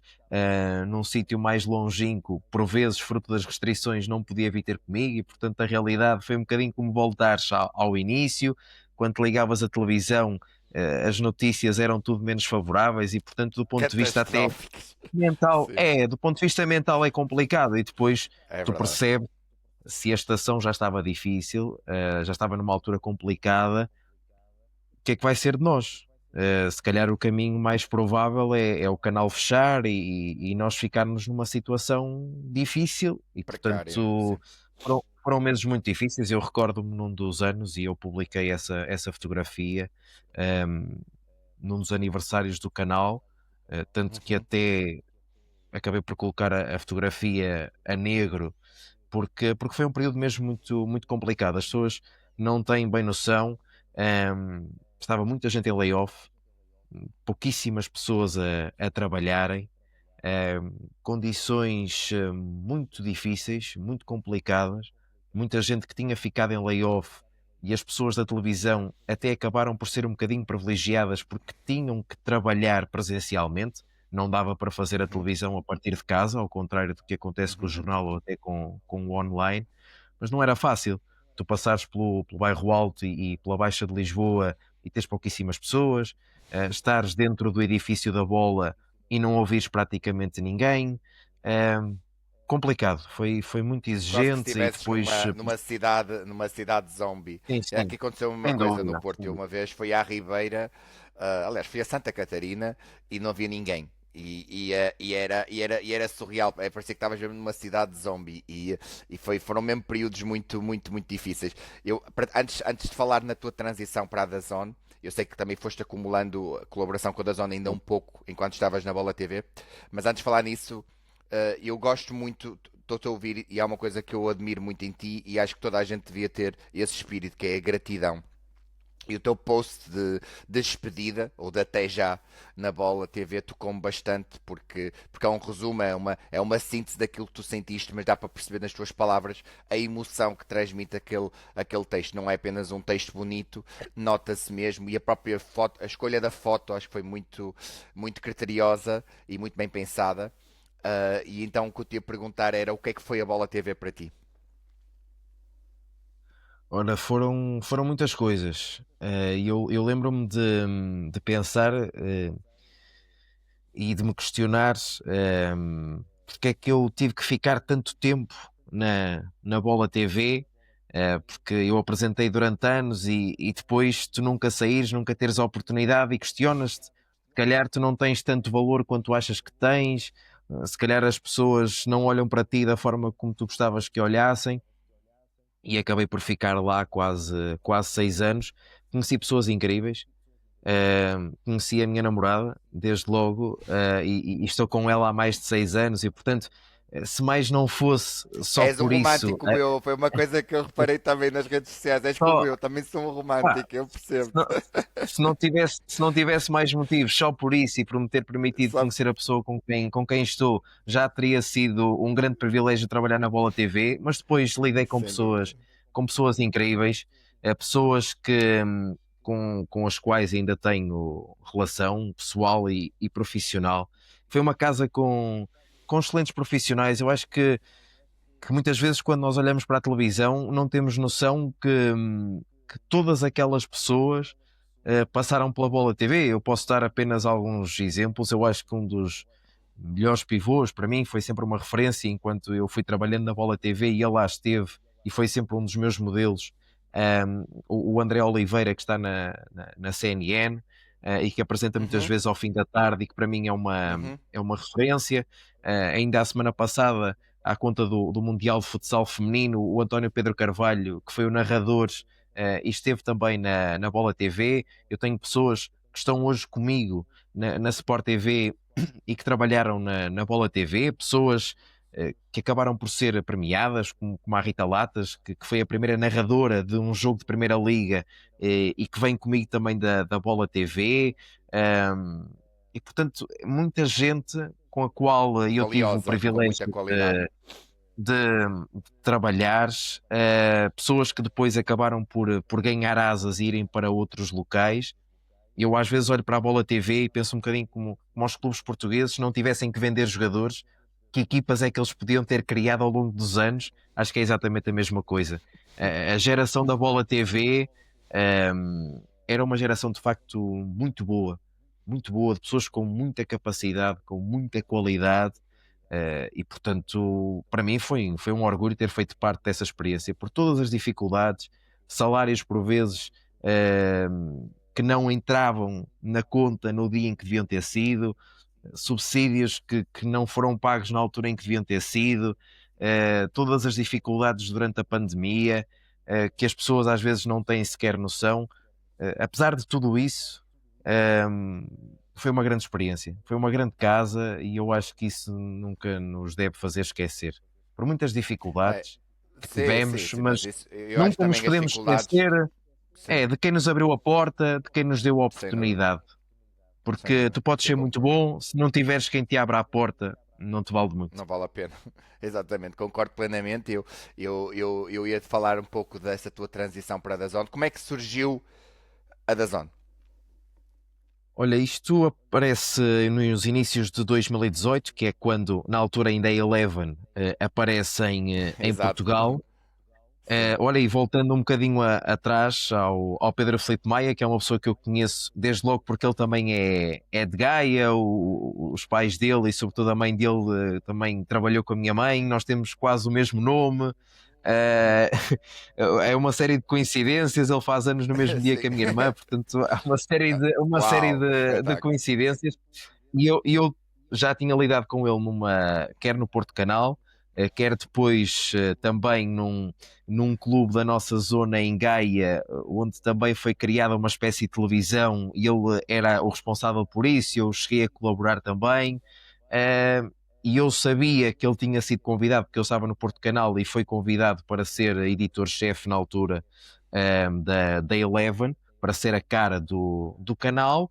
num sítio mais longínquo, por vezes, fruto das restrições, não podia vir ter comigo, e portanto a realidade foi um bocadinho como voltares ao início, quando ligavas a televisão, as notícias eram tudo menos favoráveis, e portanto do ponto de vista até Catastróficos. mental, Sim, do ponto de vista mental é complicado, e depois é tu verdade. percebes se a estação já estava difícil, já estava numa altura complicada, o que é que vai ser de nós? Se calhar o caminho mais provável é o canal fechar, e nós ficarmos numa situação difícil, e Precária, portanto sim. foram meses muito difíceis. Eu recordo-me num dos anos e eu publiquei essa fotografia, hum, num dos aniversários do canal, tanto que Uhum, até acabei por colocar a fotografia a negro, porque foi um período mesmo muito complicado. As pessoas não têm bem noção, estava muita gente em layoff, pouquíssimas pessoas a trabalharem, condições muito difíceis, muito complicadas, muita gente que tinha ficado em layoff e as pessoas da televisão até acabaram por ser um bocadinho privilegiadas porque tinham que trabalhar presencialmente, não dava para fazer a uhum, televisão a partir de casa, ao contrário do que acontece com o uhum. jornal ou até com o online, mas não era fácil. Tu passares pelo bairro Alto e pela Baixa de Lisboa e tens pouquíssimas pessoas, estares dentro do edifício da Bola e não ouvires praticamente ninguém. Ahm, complicado, foi muito Quase que se exigente e estivesses depois. numa cidade zombie. Sim, É, sim, aqui aconteceu uma sem coisa no dúvida. Porto. Sem Eu dúvida. uma vez fui à Ribeira, aliás, fui a Santa Catarina e não havia ninguém. E era surreal. Parecia que estavas mesmo numa cidade zombie. Foram mesmo períodos muito difíceis. Antes de falar na tua transição para a DAZN, eu sei que também foste acumulando colaboração com a DAZN ainda um pouco enquanto estavas na Bola TV, mas antes de falar nisso, eu gosto muito, estou-te a ouvir e há uma coisa que eu admiro muito em ti e acho que toda a gente devia ter esse espírito, que é a gratidão. E o teu post de despedida, ou de até já, na Bola TV, tocou-me bastante, porque é um resumo, é uma síntese daquilo que tu sentiste, mas dá para perceber nas tuas palavras a emoção que transmite aquele texto. Não é apenas um texto bonito, nota-se mesmo, e a própria foto, a escolha da foto, acho que foi muito criteriosa e muito bem pensada. E então o que eu te ia perguntar era o que é que foi a Bola TV para ti? Ora, foram muitas coisas. E eu lembro-me de pensar e de me questionar porque é que eu tive que ficar tanto tempo na Bola TV, porque eu apresentei durante anos e depois tu nunca saíres, nunca teres a oportunidade e questionas-te. Se calhar tu não tens tanto valor quanto achas que tens, se calhar as pessoas não olham para ti da forma como tu gostavas que olhassem e acabei por ficar lá quase 6 anos. Conheci pessoas incríveis, conheci a minha namorada desde logo, e estou com ela há mais de 6 anos, e portanto, se mais não fosse só És um por isso, romântico como eu, foi uma coisa que eu reparei também nas redes sociais. És como só, eu, também sou um pá, romântico, eu se percebo. não, se não tivesse mais motivos só por isso e por me ter permitido Só... conhecer a pessoa com quem estou, já teria sido um grande privilégio trabalhar na Bola TV, mas depois lidei com Sem dúvida. pessoas incríveis, pessoas com as quais ainda tenho relação pessoal e profissional. Foi uma casa com excelentes profissionais. Eu acho que muitas vezes, quando nós olhamos para a televisão, não temos noção que todas aquelas pessoas passaram pela Bola TV. Eu posso dar apenas alguns exemplos. Eu acho que um dos melhores pivôs para mim foi sempre uma referência enquanto eu fui trabalhando na Bola TV e ele lá esteve e foi sempre um dos meus modelos. O André Oliveira, que está na CNN, e que apresenta muitas Uhum, vezes ao fim da tarde e que para mim uhum, é uma referência. Ainda a semana passada, à conta do Mundial de Futsal Feminino, o António Pedro Carvalho, que foi o narrador, e esteve também na Bola TV. Eu tenho pessoas que estão hoje comigo na Sport TV e que trabalharam na Bola TV, pessoas que acabaram por ser premiadas, como a Rita Latas, que foi a primeira narradora de um jogo de Primeira Liga, e que vem comigo também da Bola TV. E portanto, muita gente com a qual eu tive o valiosa, com muita privilégio qualidade. de trabalhar, pessoas que depois acabaram por ganhar asas e irem para outros locais. Eu às vezes olho para a Bola TV e penso um bocadinho como os clubes portugueses não tivessem que vender jogadores, que equipas é que eles podiam ter criado ao longo dos anos. Acho que é exatamente a mesma coisa. A geração da Bola TV, era uma geração de facto muito boa, de pessoas com muita capacidade, com muita qualidade, e portanto, para mim foi um orgulho ter feito parte dessa experiência, por todas as dificuldades, salários por vezes que não entravam na conta no dia em que deviam ter sido, subsídios que não foram pagos na altura em que deviam ter sido, todas as dificuldades durante a pandemia, que as pessoas às vezes não têm sequer noção. Apesar de tudo isso, ehm, foi uma grande experiência, foi uma grande casa e eu acho que isso nunca nos deve fazer esquecer. Por muitas É, dificuldades que sim, sim, tivemos, sim, mas mas isso, eu acho nunca nos também que as podemos dificuldades, esquecer sim, de quem nos abriu a porta, de quem nos deu a sem dúvida, oportunidade. sem Porque tu dúvida, podes eu ser muito concordo. bom, se não tiveres quem te abra a porta, não te vale de muito. Não vale a pena. Exatamente, concordo plenamente. Eu ia te falar um pouco dessa tua transição para a DAZN. Como é que surgiu a DAZN? Olha, isto aparece nos inícios de 2018, que é quando, na altura ainda a Eleven aparece em Exato. Portugal. Sim, Olha, e voltando um bocadinho atrás ao Pedro Filipe Maia, que é uma pessoa que eu conheço desde logo porque ele também é de Gaia, os pais dele e sobretudo a mãe dele também trabalhou com a minha mãe, nós temos quase o mesmo nome. Eh, é uma série de coincidências, ele faz anos no mesmo dia sim. que a minha irmã, portanto há Uau, de espetáculo. coincidências. E eu já tinha lidado com ele quer no Porto Canal, quer depois também num clube da nossa zona em Gaia, onde também foi criada uma espécie de televisão e ele era o responsável por isso. Eu cheguei a colaborar também. eh, e eu sabia que ele tinha sido convidado, porque eu estava no Porto Canal e foi convidado para ser editor-chefe na altura da Eleven, para ser a cara do canal.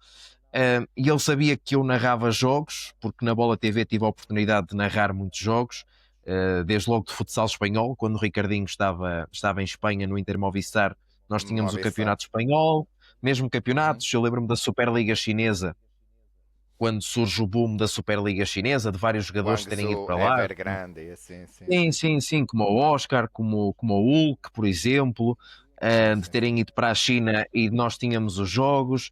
E ele sabia que eu narrava jogos, porque na Bola TV tive a oportunidade de narrar muitos jogos, desde logo de futsal espanhol, quando o Ricardinho estava em Espanha no Inter Movistar, nós tínhamos o Movistar. campeonato espanhol, mesmo Uhum. campeonatos, eu lembro-me da Superliga Chinesa, quando surge o boom da Superliga Chinesa, de vários jogadores terem ido Guangzhou, para lá. Evergrande, e assim, sim, Sim, sim. sim, sim, como o Oscar, como o Hulk, por exemplo, Sim, de sim, sim. terem ido para a China e nós tínhamos os jogos.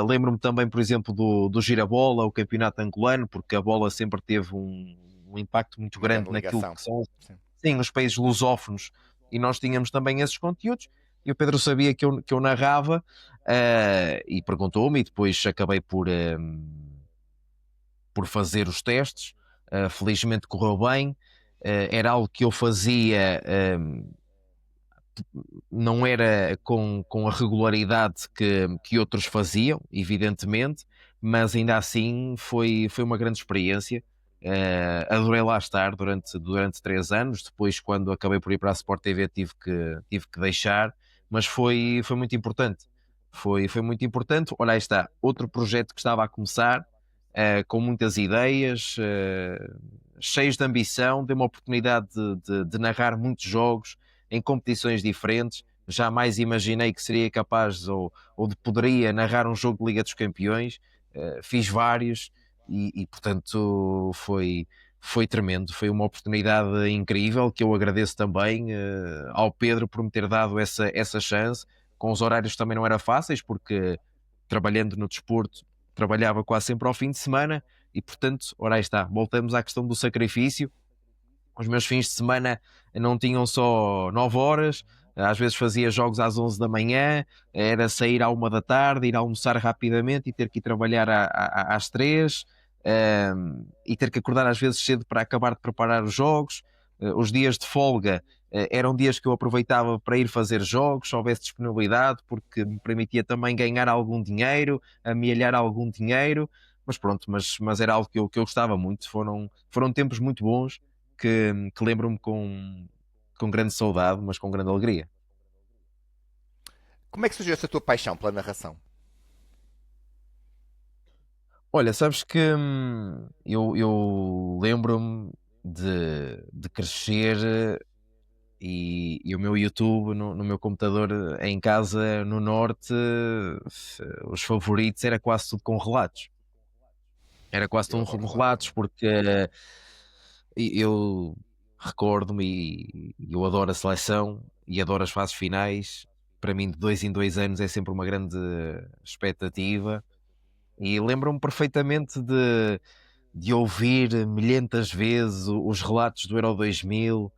Lembro-me também, por exemplo, do Girabola, o campeonato angolano, porque a bola sempre teve um impacto muito Uma grande grande naquilo ligação. que são, Sim. sim, os países lusófonos, e nós tínhamos também esses conteúdos. E o Pedro sabia que eu narrava, e perguntou-me, e depois acabei por fazer os testes. Felizmente correu bem. Era algo que eu fazia, não era com a regularidade que outros faziam, evidentemente, mas ainda assim foi uma grande experiência. Adorei lá estar durante 3 anos. Depois, quando acabei por ir para a Sport TV, tive que deixar, mas foi muito importante. Foi muito importante. Olha, aí está, outro projeto que estava a começar, com muitas ideias, cheios de ambição, deu uma oportunidade de narrar muitos jogos em competições diferentes. Jamais imaginei que seria capaz ou de poderia narrar um jogo de Liga dos Campeões. Fiz vários portanto, foi tremendo. Foi uma oportunidade incrível que eu agradeço também ao Pedro por me ter dado essa chance. Com os horários também não era fáceis, porque trabalhando no desporto, trabalhava quase sempre ao fim de semana e, portanto, ora aí está, voltamos à questão do sacrifício. Os meus fins de semana não tinham só 9 horas, às vezes fazia jogos às 11 da manhã, era sair à 1 da tarde, ir almoçar rapidamente e ter que ir trabalhar às 3, e ter que acordar às vezes cedo para acabar de preparar os jogos. Os dias de folga eram dias que eu aproveitava para ir fazer jogos, se houvesse disponibilidade, porque me permitia também ganhar algum dinheiro, amealhar algum dinheiro. Mas pronto, mas era algo que eu gostava muito. Foram tempos muito bons que lembro-me com grande saudade, mas com grande alegria. Como é que surgiu essa tua paixão pela narração? Olha, sabes que eu lembro-me de crescer e o meu YouTube no meu computador em casa no Norte, os favoritos era quase tudo com relatos. Era quase Eu tudo adoro com relatos relatos também. porque eu recordo-me e eu adoro a seleção e adoro as fases finais. Para mim, de 2 em 2 anos é sempre uma grande expectativa. E lembro-me perfeitamente de ouvir milhentas vezes os relatos do Euro 2000,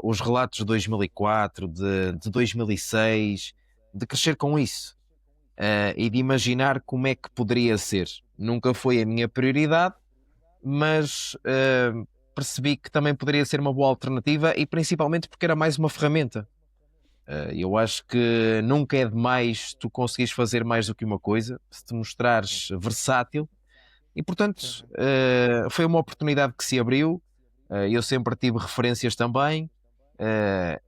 os relatos de 2004, de 2006, de crescer com isso, e de imaginar como é que poderia ser. Nunca foi a minha prioridade, mas percebi que também poderia ser uma boa alternativa e principalmente porque era mais uma ferramenta. Eu acho que nunca é demais tu conseguires fazer mais do que uma coisa, se te mostrares versátil. E portanto, foi uma oportunidade que se abriu. Eu sempre tive referências também.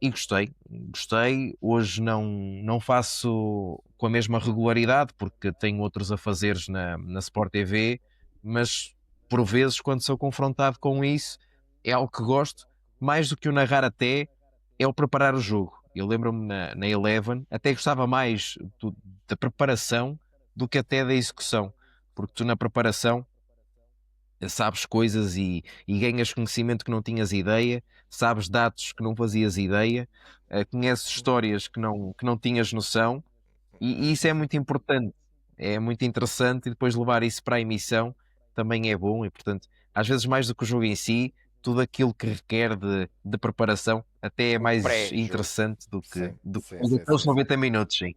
E gostei. Hoje não faço com a mesma regularidade porque tenho outros afazeres na Sport TV, mas por vezes, quando sou confrontado com isso, é algo que gosto, mais do que o narrar até, é o preparar o jogo. Eu lembro-me na Eleven, até gostava mais da preparação do que até da execução, porque tu na preparação sabes coisas e ganhas conhecimento que não tinhas ideia, sabes dados que não fazias ideia, conheces histórias que não tinhas noção, e isso é muito importante, é muito interessante, e depois levar isso para a emissão também é bom, e portanto, às vezes mais do que o jogo em si, tudo aquilo que requer de preparação até é O mais pré-jogo. interessante do que, Sim, do que sim, sim, aqueles sim, sim. 90 minutos, sim.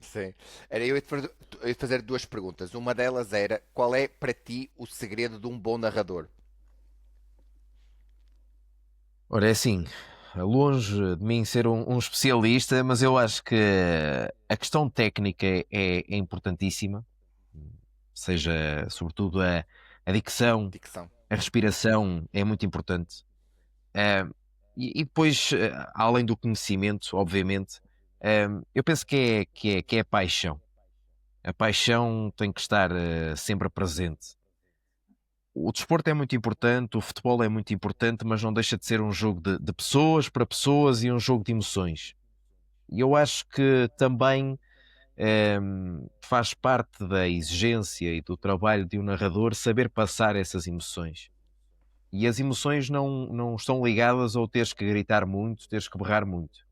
Sim. Eu ia fazer duas perguntas. Uma delas era: qual é para ti o segredo de um bom narrador? Ora, é assim, longe de mim ser um especialista, mas eu acho que a questão técnica é importantíssima, seja sobretudo a dicção, Dicção. a respiração é muito importante. Ah, e depois, além do conhecimento, obviamente, eu penso que é a paixão. A paixão tem que estar sempre presente. O desporto é muito importante, o futebol é muito importante, mas não deixa de ser um jogo de pessoas para pessoas e um jogo de emoções. E eu acho que também faz parte da exigência e do trabalho de um narrador saber passar essas emoções. E as emoções não estão ligadas ao teres que gritar muito, teres que berrar muito.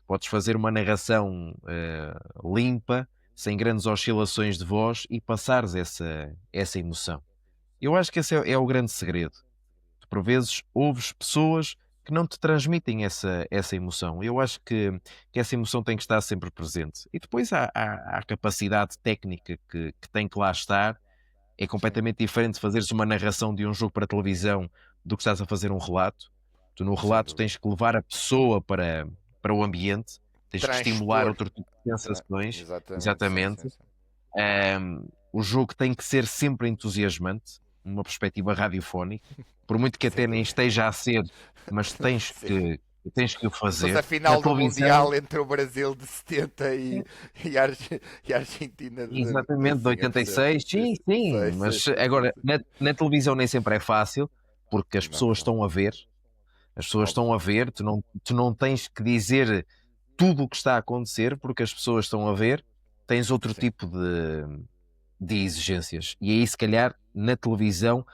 Podes fazer uma narração limpa, sem grandes oscilações de voz e passares essa emoção. Eu acho que esse é o grande segredo. Tu, por vezes, ouves pessoas que não te transmitem essa emoção. Eu acho que essa emoção tem que estar sempre presente. E depois há a capacidade técnica que tem que lá estar. É Sim, completamente diferente de fazeres uma narração de um jogo para televisão do que estás a fazer um relato. Tu no sem relato dúvida. tens que levar a pessoa para o ambiente, tens que estimular Transpor. outro tipo de sensações. Exatamente, sim, Exatamente. sim, sim. O jogo tem que ser sempre entusiasmante, numa perspectiva radiofónica, por muito que Sem até nem dúvida. esteja a ser, mas Sim. tens que o Se fosse a fazer. Na final do televisão, Mundial entre o Brasil de 70 e a Argentina de exatamente, de 60. 86, sim, sim, Sei, sei, mas sei, sei, agora sei. na televisão nem sempre é fácil, porque as Não, pessoas pois não. estão a ver, as pessoas estão Óbvio. a ver, tu não tens que dizer tudo o que está a acontecer, porque as pessoas estão a ver, tens outro Sim. tipo de exigências. E aí, se calhar, na televisão,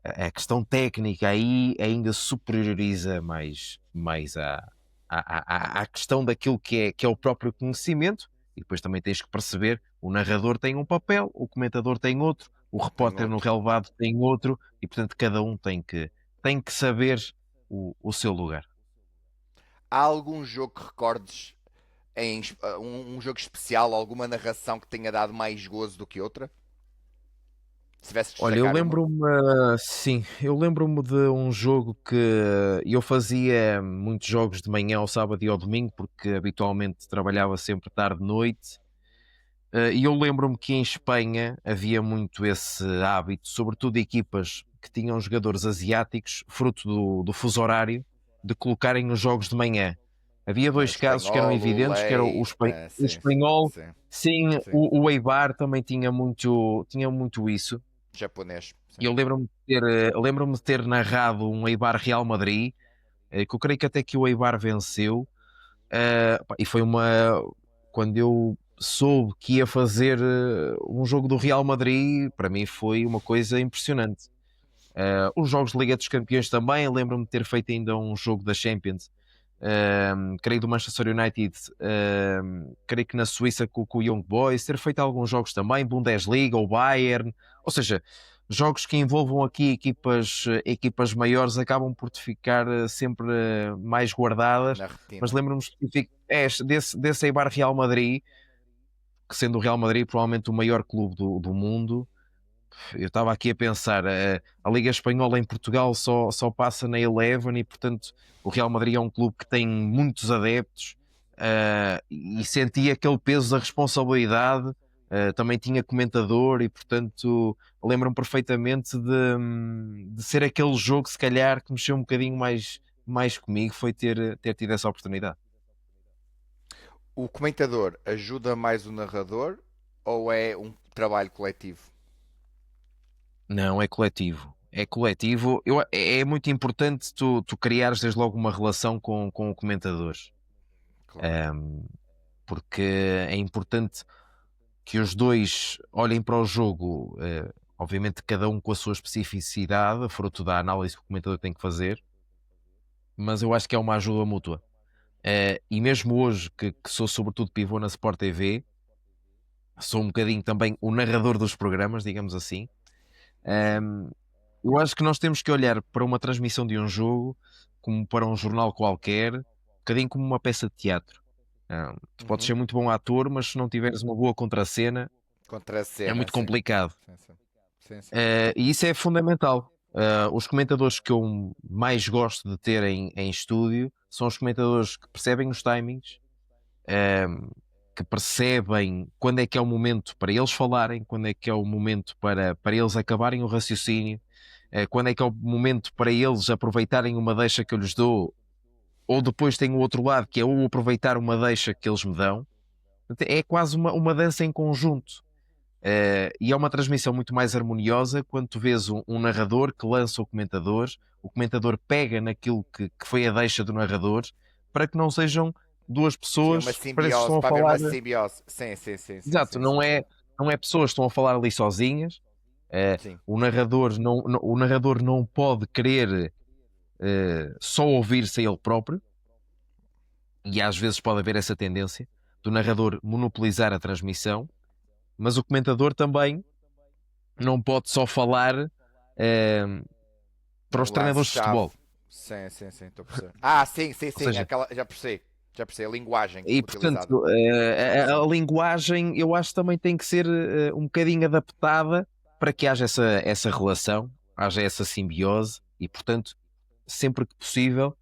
a questão técnica aí ainda superioriza mais à questão daquilo que é o próprio conhecimento, e depois também tens que perceber, o narrador tem um papel, o comentador tem outro, o Tem repórter no outro. relevado tem outro, e portanto cada um tem que saber o seu lugar. Há algum jogo que recordes um jogo especial, alguma narração que tenha dado mais gozo do que outra? Se tivesse de Olha, eu destacar uma? lembro-me, sim, eu lembro-me de um jogo que eu fazia muitos jogos de manhã ao sábado e ao domingo, porque habitualmente trabalhava sempre tarde-noite. E eu lembro-me que em Espanha havia muito esse hábito, sobretudo equipas que tinham jogadores asiáticos, fruto do fuso horário, de colocarem os jogos de manhã. Havia O dois casos que eram espanhol, o evidentes, que era o, lei. espan- o Sim, espanhol, sim, sim, sim. o Eibar também tinha muito isso. Japonês. E Sim. eu lembro-me de ter narrado um Eibar Real Madrid, que eu creio que até que o Eibar venceu, pá, e foi quando eu soube que ia fazer um jogo do Real Madrid, para mim foi uma coisa impressionante. Os jogos de Liga dos Campeões também, lembro-me de ter feito ainda um jogo da Champions, creio do Manchester United, creio que na Suíça com o Young Boys, ter feito alguns jogos também, Bundesliga, o Bayern, ou seja, jogos que envolvam aqui equipas maiores acabam por te ficar sempre mais guardadas, Na mas retina. lembro-me desse Eibar Real Madrid, que sendo o Real Madrid provavelmente o maior clube do mundo, eu estava aqui a pensar, a Liga Espanhola em Portugal só passa na Eleven e, portanto, o Real Madrid é um clube que tem muitos adeptos, e sentia aquele peso da responsabilidade. Também tinha comentador e, portanto, lembro-me perfeitamente de ser aquele jogo, se calhar, que mexeu um bocadinho mais comigo, foi ter tido essa oportunidade. O comentador ajuda mais o narrador ou é um trabalho coletivo? Não, é coletivo. É coletivo. É muito importante tu criares desde logo uma relação com o comentador. Claro. Ahm, Porque é importante que os dois olhem para o jogo, obviamente cada um com a sua especificidade, fruto da análise que o comentador tem que fazer, mas eu acho que é uma ajuda mútua. E mesmo hoje, que sou sobretudo pivô na Sport TV, sou um bocadinho também o narrador dos programas, digamos assim. Uhum. Ahm, eu acho que nós temos que olhar para uma transmissão de um jogo como para um jornal qualquer, um bocadinho como uma peça de teatro. Tu podes Uhum. ser muito bom ator, mas se não tiveres uma boa contracena, Contra a é cena, muito sim. complicado. Sim, sim. Sim, sim, sim. E isso é fundamental. Os comentadores que eu mais gosto de ter em estúdio são os comentadores que percebem os timings, ehm, que percebem quando é que é o momento para eles falarem, quando é que é o momento para eles acabarem o raciocínio, quando é que é o momento para eles aproveitarem uma deixa que eu lhes dou, ou depois tem o outro lado que é ou aproveitar uma deixa que eles me dão. É quase uma dança em conjunto. E é uma transmissão muito mais harmoniosa quando tu vês um narrador que lança o comentador pega naquilo que foi a deixa do narrador, para que não sejam duas Sim, é uma pessoas que parece que simbiose, estão a para haver falar. uma simbiose. Sim, sim, sim, sim, Exato, sim, sim, sim. não é pessoas que estão a falar ali sozinhas. Sim, O narrador não pode querer só ouvir-se a ele próprio, e às vezes pode haver essa tendência do narrador monopolizar a transmissão, mas o comentador também não pode só falar eh, para no os treinadores de lance-chave. futebol. Sim, sim, sim, estou a perceber. Ah, sim, sim, Ou sim, seja, aquela, já percebi. Já percebi, a linguagem e utilizada. portanto, a Sim, linguagem eu acho que também tem que ser um bocadinho adaptada para que haja essa relação, haja essa simbiose e, portanto, sempre que possível,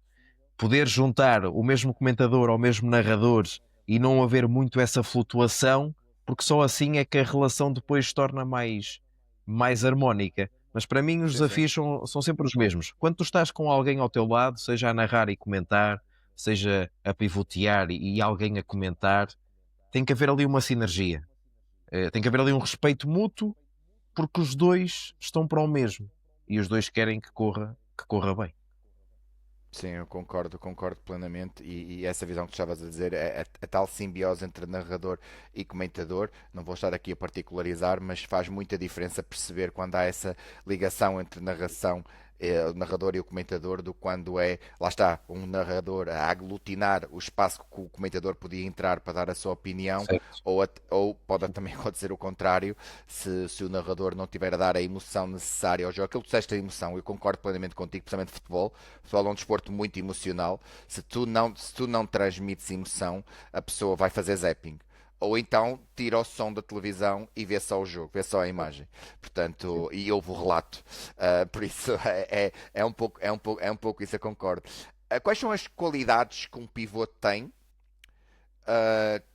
poder juntar o mesmo comentador ao mesmo narrador e não haver muito essa flutuação, porque só assim é que a relação depois se torna mais harmónica. Mas para mim os sim, sim. desafios são sempre os mesmos. Quando tu estás com alguém ao teu lado, seja a narrar e comentar, seja a pivotear e alguém a comentar, tem que haver ali uma sinergia. Tem que haver ali um respeito mútuo, porque os dois estão para o mesmo e os dois querem que corra bem. Sim, eu concordo plenamente. E essa visão que tu estavas a dizer, a tal simbiose entre narrador e comentador, não vou estar aqui a particularizar, mas faz muita diferença perceber quando há essa ligação entre narração, o narrador e o comentador, do quando é, lá está, um narrador a aglutinar o espaço que o comentador podia entrar para dar a sua opinião, Certo. ou pode também acontecer o contrário, se o narrador não tiver a dar a emoção necessária ao jogo. Aquilo que tu disseste a emoção, eu concordo plenamente contigo, principalmente futebol. Futebol é um desporto muito emocional. Se tu não transmites emoção, a pessoa vai fazer zapping. Ou então tira o som da televisão e vê só o jogo, vê só a imagem. Portanto, e ouve o relato. Por isso é um pouco isso, eu concordo. Quais são as qualidades que um pivô tem?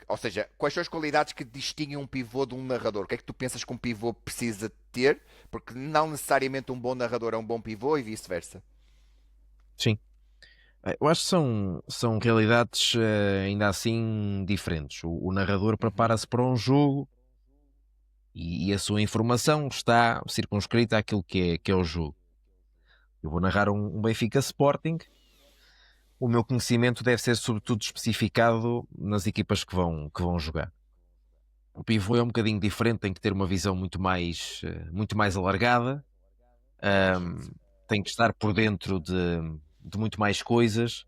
Ou seja, quais são as qualidades que distinguem um pivô de um narrador? O que é que tu pensas que um pivô precisa ter? Porque não necessariamente um bom narrador é um bom pivô e vice-versa. Sim. Eu acho que são realidades ainda assim diferentes. O narrador Uhum. prepara-se para um jogo e a sua informação está circunscrita àquilo que é o jogo. Eu vou narrar um Benfica Sporting. O meu conhecimento deve ser sobretudo especificado nas equipas que vão jogar. O pivô é um bocadinho diferente, tem que ter uma visão muito mais alargada, ahm, tem que estar por dentro de muito mais coisas.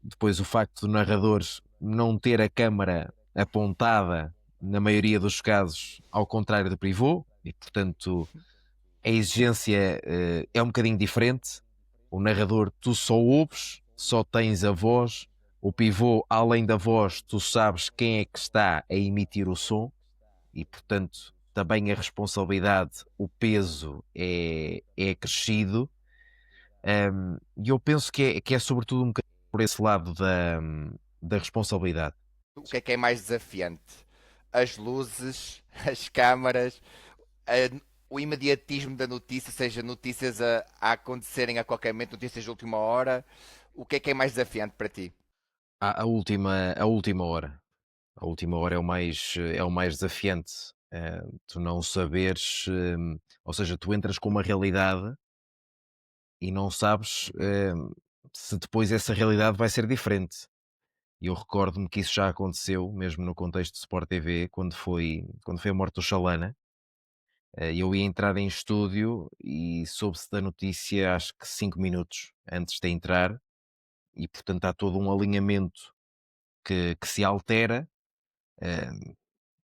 Depois o facto do narrador não ter a câmara apontada na maioria dos casos, ao contrário do pivô, e portanto a exigência é um bocadinho diferente. O narrador, tu só ouves, só tens a voz. O pivô, além da voz, tu sabes quem é que está a emitir o som e, portanto, também a responsabilidade, o peso é acrescido. E eu penso que é sobretudo um bocadinho por esse lado da responsabilidade. O que é mais desafiante? As luzes, as câmaras, o imediatismo da notícia, seja notícias a acontecerem a qualquer momento, notícias de última hora. O que é mais desafiante para ti? A última hora. A última hora é o mais desafiante. Tu não saberes, ou seja, tu entras com uma realidade e não sabes Uhum. se depois essa realidade vai ser diferente. E eu recordo-me que isso já aconteceu, mesmo no contexto de Sport TV, quando foi a morte do Chalana. Eu ia entrar em estúdio e soube-se da notícia, acho que 5 minutos antes de entrar, e portanto há todo um alinhamento que se altera, eh,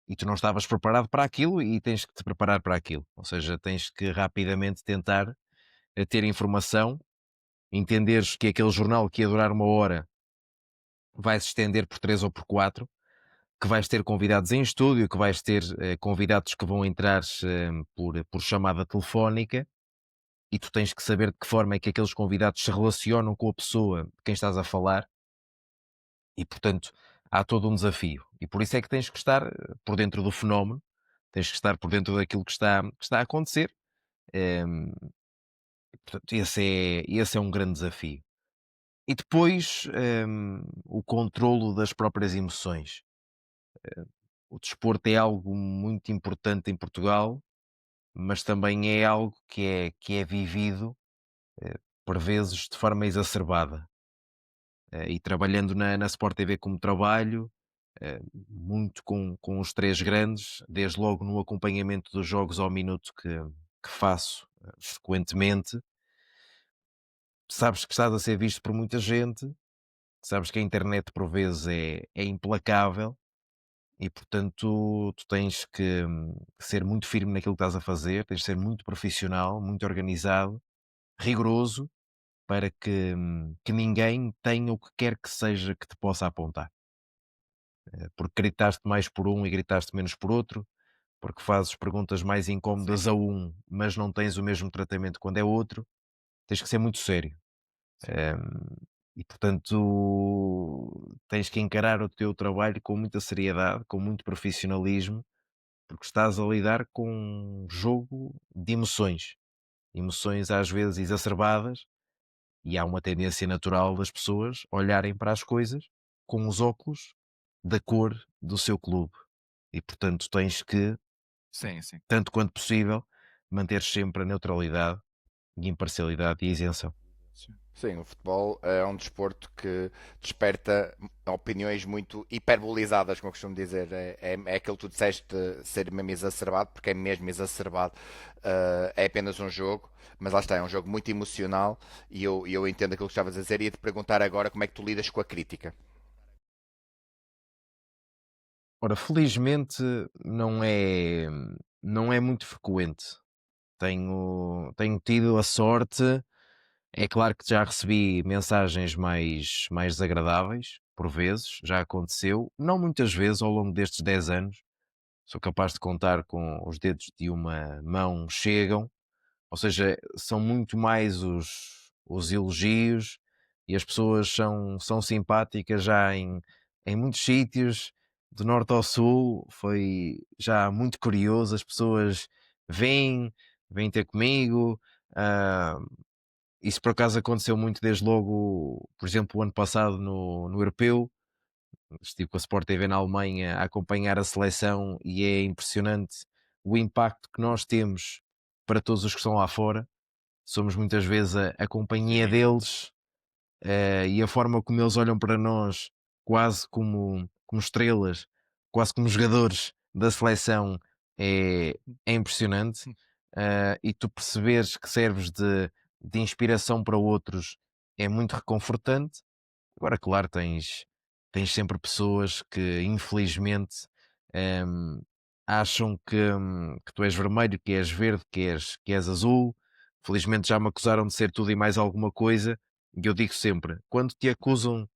e tu não estavas preparado para aquilo e tens que te preparar para aquilo. Ou seja, tens que rapidamente tentar ter informação, entenderes que aquele jornal que ia durar 1 hora vai se estender por 3 ou por 4, que vais ter convidados em estúdio, que vais ter convidados que vão entrar por chamada telefónica, e tu tens que saber de que forma é que aqueles convidados se relacionam com a pessoa de quem estás a falar, e portanto há todo um desafio. E por isso é que tens que estar por dentro do fenómeno, tens que estar por dentro daquilo que está a acontecer. ehm, Portanto, esse é um grande desafio. E depois, o controlo das próprias emoções. O desporto é algo muito importante em Portugal, mas também é algo que é vivido, por vezes, de forma exacerbada. E trabalhando na Sport TV como trabalho, muito com os três grandes, desde logo no acompanhamento dos jogos ao minuto que faço frequentemente, sabes que estás a ser visto por muita gente, sabes que a internet por vezes é implacável, e portanto tu tens que ser muito firme naquilo que estás a fazer, tens de ser muito profissional, muito organizado, rigoroso, para que ninguém tenha o que quer que seja que te possa apontar. Porque gritaste mais por um e gritaste menos por outro, porque fazes perguntas mais Sim, incómodas a um, mas não tens o mesmo tratamento quando é outro, tens que ser muito sério. sim. Hum, e portanto tens que encarar o teu trabalho com muita seriedade, com muito profissionalismo, porque estás a lidar com um jogo de emoções, emoções às vezes exacerbadas, e há uma tendência natural das pessoas olharem para as coisas com os óculos da cor do seu clube. E portanto tens que, Sim, sim. tanto quanto possível, manter sempre a neutralidade e imparcialidade e isenção. Sim, o futebol é um desporto que desperta opiniões muito hiperbolizadas, como eu costumo dizer. É aquilo que tu disseste de ser mesmo exacerbado, porque é mesmo exacerbado. É apenas um jogo, mas lá está, é um jogo muito emocional e eu entendo aquilo que estavas a dizer. E ia te perguntar agora como é que tu lidas com a crítica. Ora, felizmente não é muito frequente. Tenho tido a sorte. É claro que já recebi mensagens mais desagradáveis, por vezes, já aconteceu, não muitas vezes ao longo destes 10 anos, sou capaz de contar com os dedos de uma mão chegam, ou seja, são muito mais os elogios, e as pessoas são simpáticas já em muitos sítios, do norte ao sul, foi já muito curioso, as pessoas vêm ter comigo. ah, Isso por acaso aconteceu muito desde logo, por exemplo, o ano passado no Europeu. Estive com a Sport TV na Alemanha a acompanhar a seleção, e é impressionante o impacto que nós temos para todos os que estão lá fora. Somos muitas vezes a companhia Sim, deles, e a forma como eles olham para nós, quase como estrelas, quase como jogadores da seleção, é impressionante. E tu perceberes que serves de inspiração para outros é muito reconfortante. Agora, claro, tens sempre pessoas que, infelizmente, hum, acham que tu és vermelho, que és verde, que és azul. Felizmente já me acusaram de ser tudo e mais alguma coisa. E eu digo sempre: quando te acusam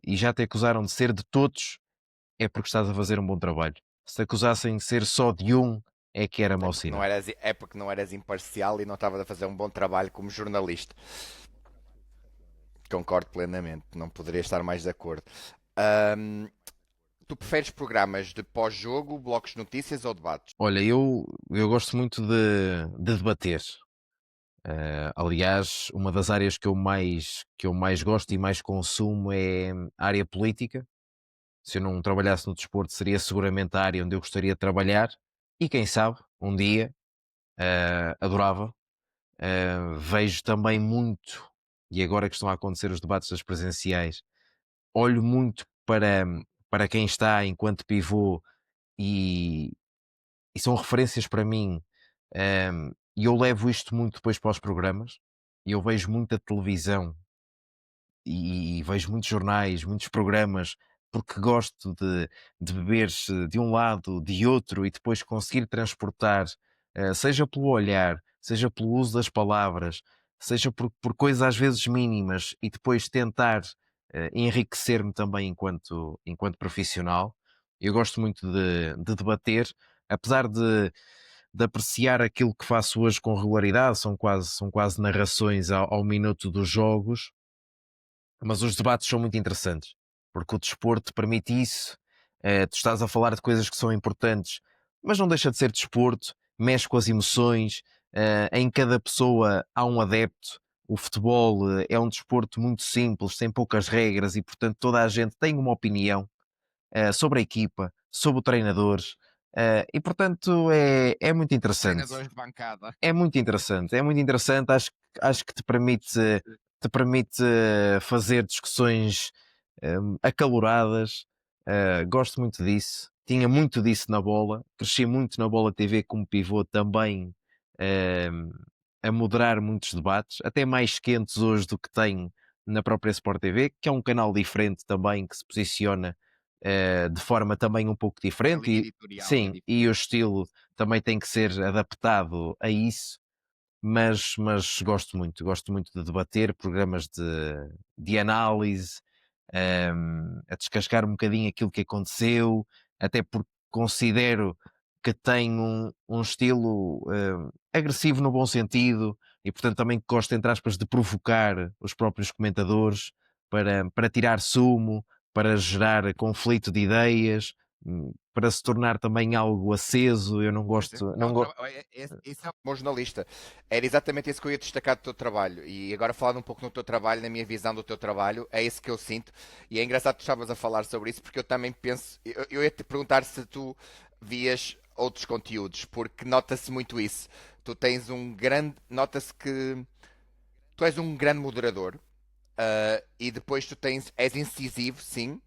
e já te acusaram de ser de todos, é porque estás a fazer um bom trabalho. Se te acusassem de ser só de um, é que era É mau porque não sinal. eras, é porque não eras imparcial e não estavas a fazer um bom trabalho como jornalista. Concordo plenamente, não poderia estar mais de acordo. Ahm, Tu preferes programas de pós-jogo, blocos de notícias ou debates? Olha, eu gosto muito de debater. Aliás, uma das áreas que eu mais gosto e mais consumo é a área política. Se eu não trabalhasse no desporto, seria seguramente a área onde eu gostaria de trabalhar. E quem sabe, um dia, adorava. Vejo também muito, e agora que estão a acontecer os debates das presenciais, olho muito para quem está enquanto pivô e, e são referências para mim. E eu levo isto muito depois para os programas. E eu vejo muita televisão e vejo muitos jornais, muitos programas, porque gosto de beber-se de um lado, de outro e depois conseguir transportar, seja pelo olhar, seja pelo uso das palavras, seja por coisas às vezes mínimas e depois tentar enriquecer-me também enquanto profissional. Eu gosto muito de debater, apesar de apreciar aquilo que faço hoje com regularidade, são quase narrações ao minuto dos jogos, mas os debates são muito interessantes, porque o desporto permite isso. Tu estás a falar de coisas que são importantes, mas não deixa de ser desporto, mexe com as emoções. Em cada pessoa há um adepto. O futebol é um desporto muito simples, tem poucas regras e, portanto, toda a gente tem uma opinião sobre a equipa, sobre o treinador. E, portanto, é muito Os interessante. treinadores de bancada. É muito interessante, é muito interessante. Acho que te permite fazer discussões acaloradas. Gosto muito disso. Tinha muito disso na bola. Cresci muito na Bola TV como pivô também, hum, a moderar muitos debates, até mais quentes hoje do que tenho na própria Sport TV, que é um canal diferente também, que se posiciona de forma também um pouco A diferente. linha E editorial é sim, e o diferente. estilo também tem que ser adaptado a isso, mas gosto muito de debater programas de análise, a descascar um bocadinho aquilo que aconteceu, até porque considero que tem um estilo agressivo no bom sentido e, portanto, também gosto, entre aspas, de provocar os próprios comentadores para tirar sumo, para gerar conflito de ideias, para se tornar também algo aceso. Eu não Sim, sim. gosto, É não um gosto. esse é um bom jornalista. Era exatamente isso que eu ia destacar do teu trabalho. E agora falando um pouco no teu trabalho, na minha visão do teu trabalho, é isso que eu sinto. E é engraçado que tu estavas a falar sobre isso, porque eu também penso. Eu ia te perguntar se tu vias outros conteúdos, porque nota-se muito isso. Tu tens um grande. Nota-se que tu és um grande moderador. E depois tu és incisivo, sim.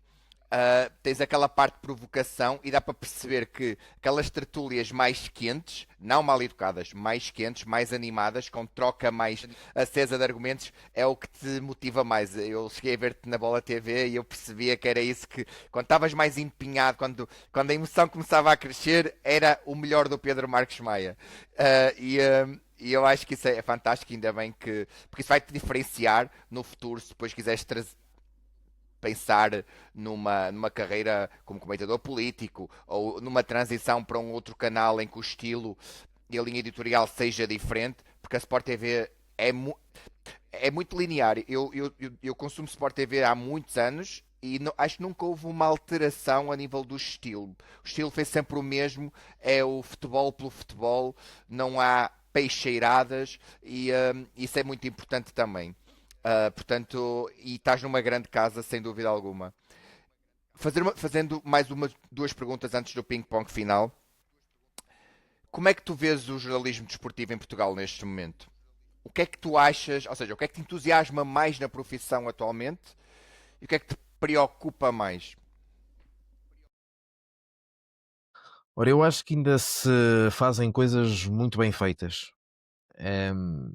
Tens aquela parte de provocação e dá para perceber que aquelas tertúlias mais quentes, não mal educadas, mais quentes, mais animadas, com troca mais acesa de argumentos, é o que te motiva mais. Eu cheguei a ver-te na Bola TV e eu percebia que era isso que, quando estavas mais empenhado, quando a emoção começava a crescer, era o melhor do Pedro Marques Maia. E eu acho que isso é fantástico, ainda bem que. Porque isso vai te diferenciar no futuro, se depois quiseres pensar numa carreira como comentador político ou numa transição para um outro canal em que o estilo e a linha editorial seja diferente, porque a Sport TV é muito linear. Eu consumo Sport TV há muitos anos e acho que nunca houve uma alteração a nível do estilo. O estilo foi sempre o mesmo, é o futebol pelo futebol, não há peixeiradas e isso é muito importante também. Portanto, e estás numa grande casa, sem dúvida alguma. Fazendo mais duas perguntas antes do ping-pong final. Como é que tu vês o jornalismo desportivo em Portugal neste momento? O que é que tu achas, ou seja, o que é que te entusiasma mais na profissão atualmente e o que é que te preocupa mais? Ora, eu acho que ainda se fazem coisas muito bem feitas. Ehm,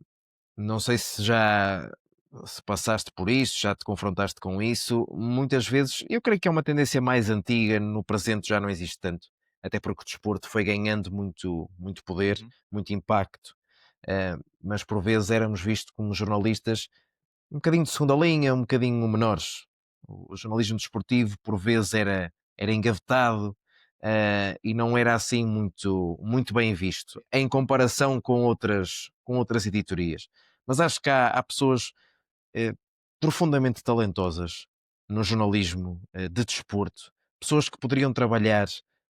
não sei se passaste por isso, já te confrontaste com isso. Muitas vezes, eu creio que é uma tendência mais antiga, no presente já não existe tanto. Até porque o desporto foi ganhando muito, muito poder, Uhum. muito impacto. Mas por vezes éramos vistos como jornalistas um bocadinho de segunda linha, um bocadinho menores. O jornalismo desportivo por vezes era engavetado, e não era assim muito bem visto em comparação com outras editorias. Mas acho que há pessoas eh, profundamente talentosas no jornalismo de desporto, pessoas que poderiam trabalhar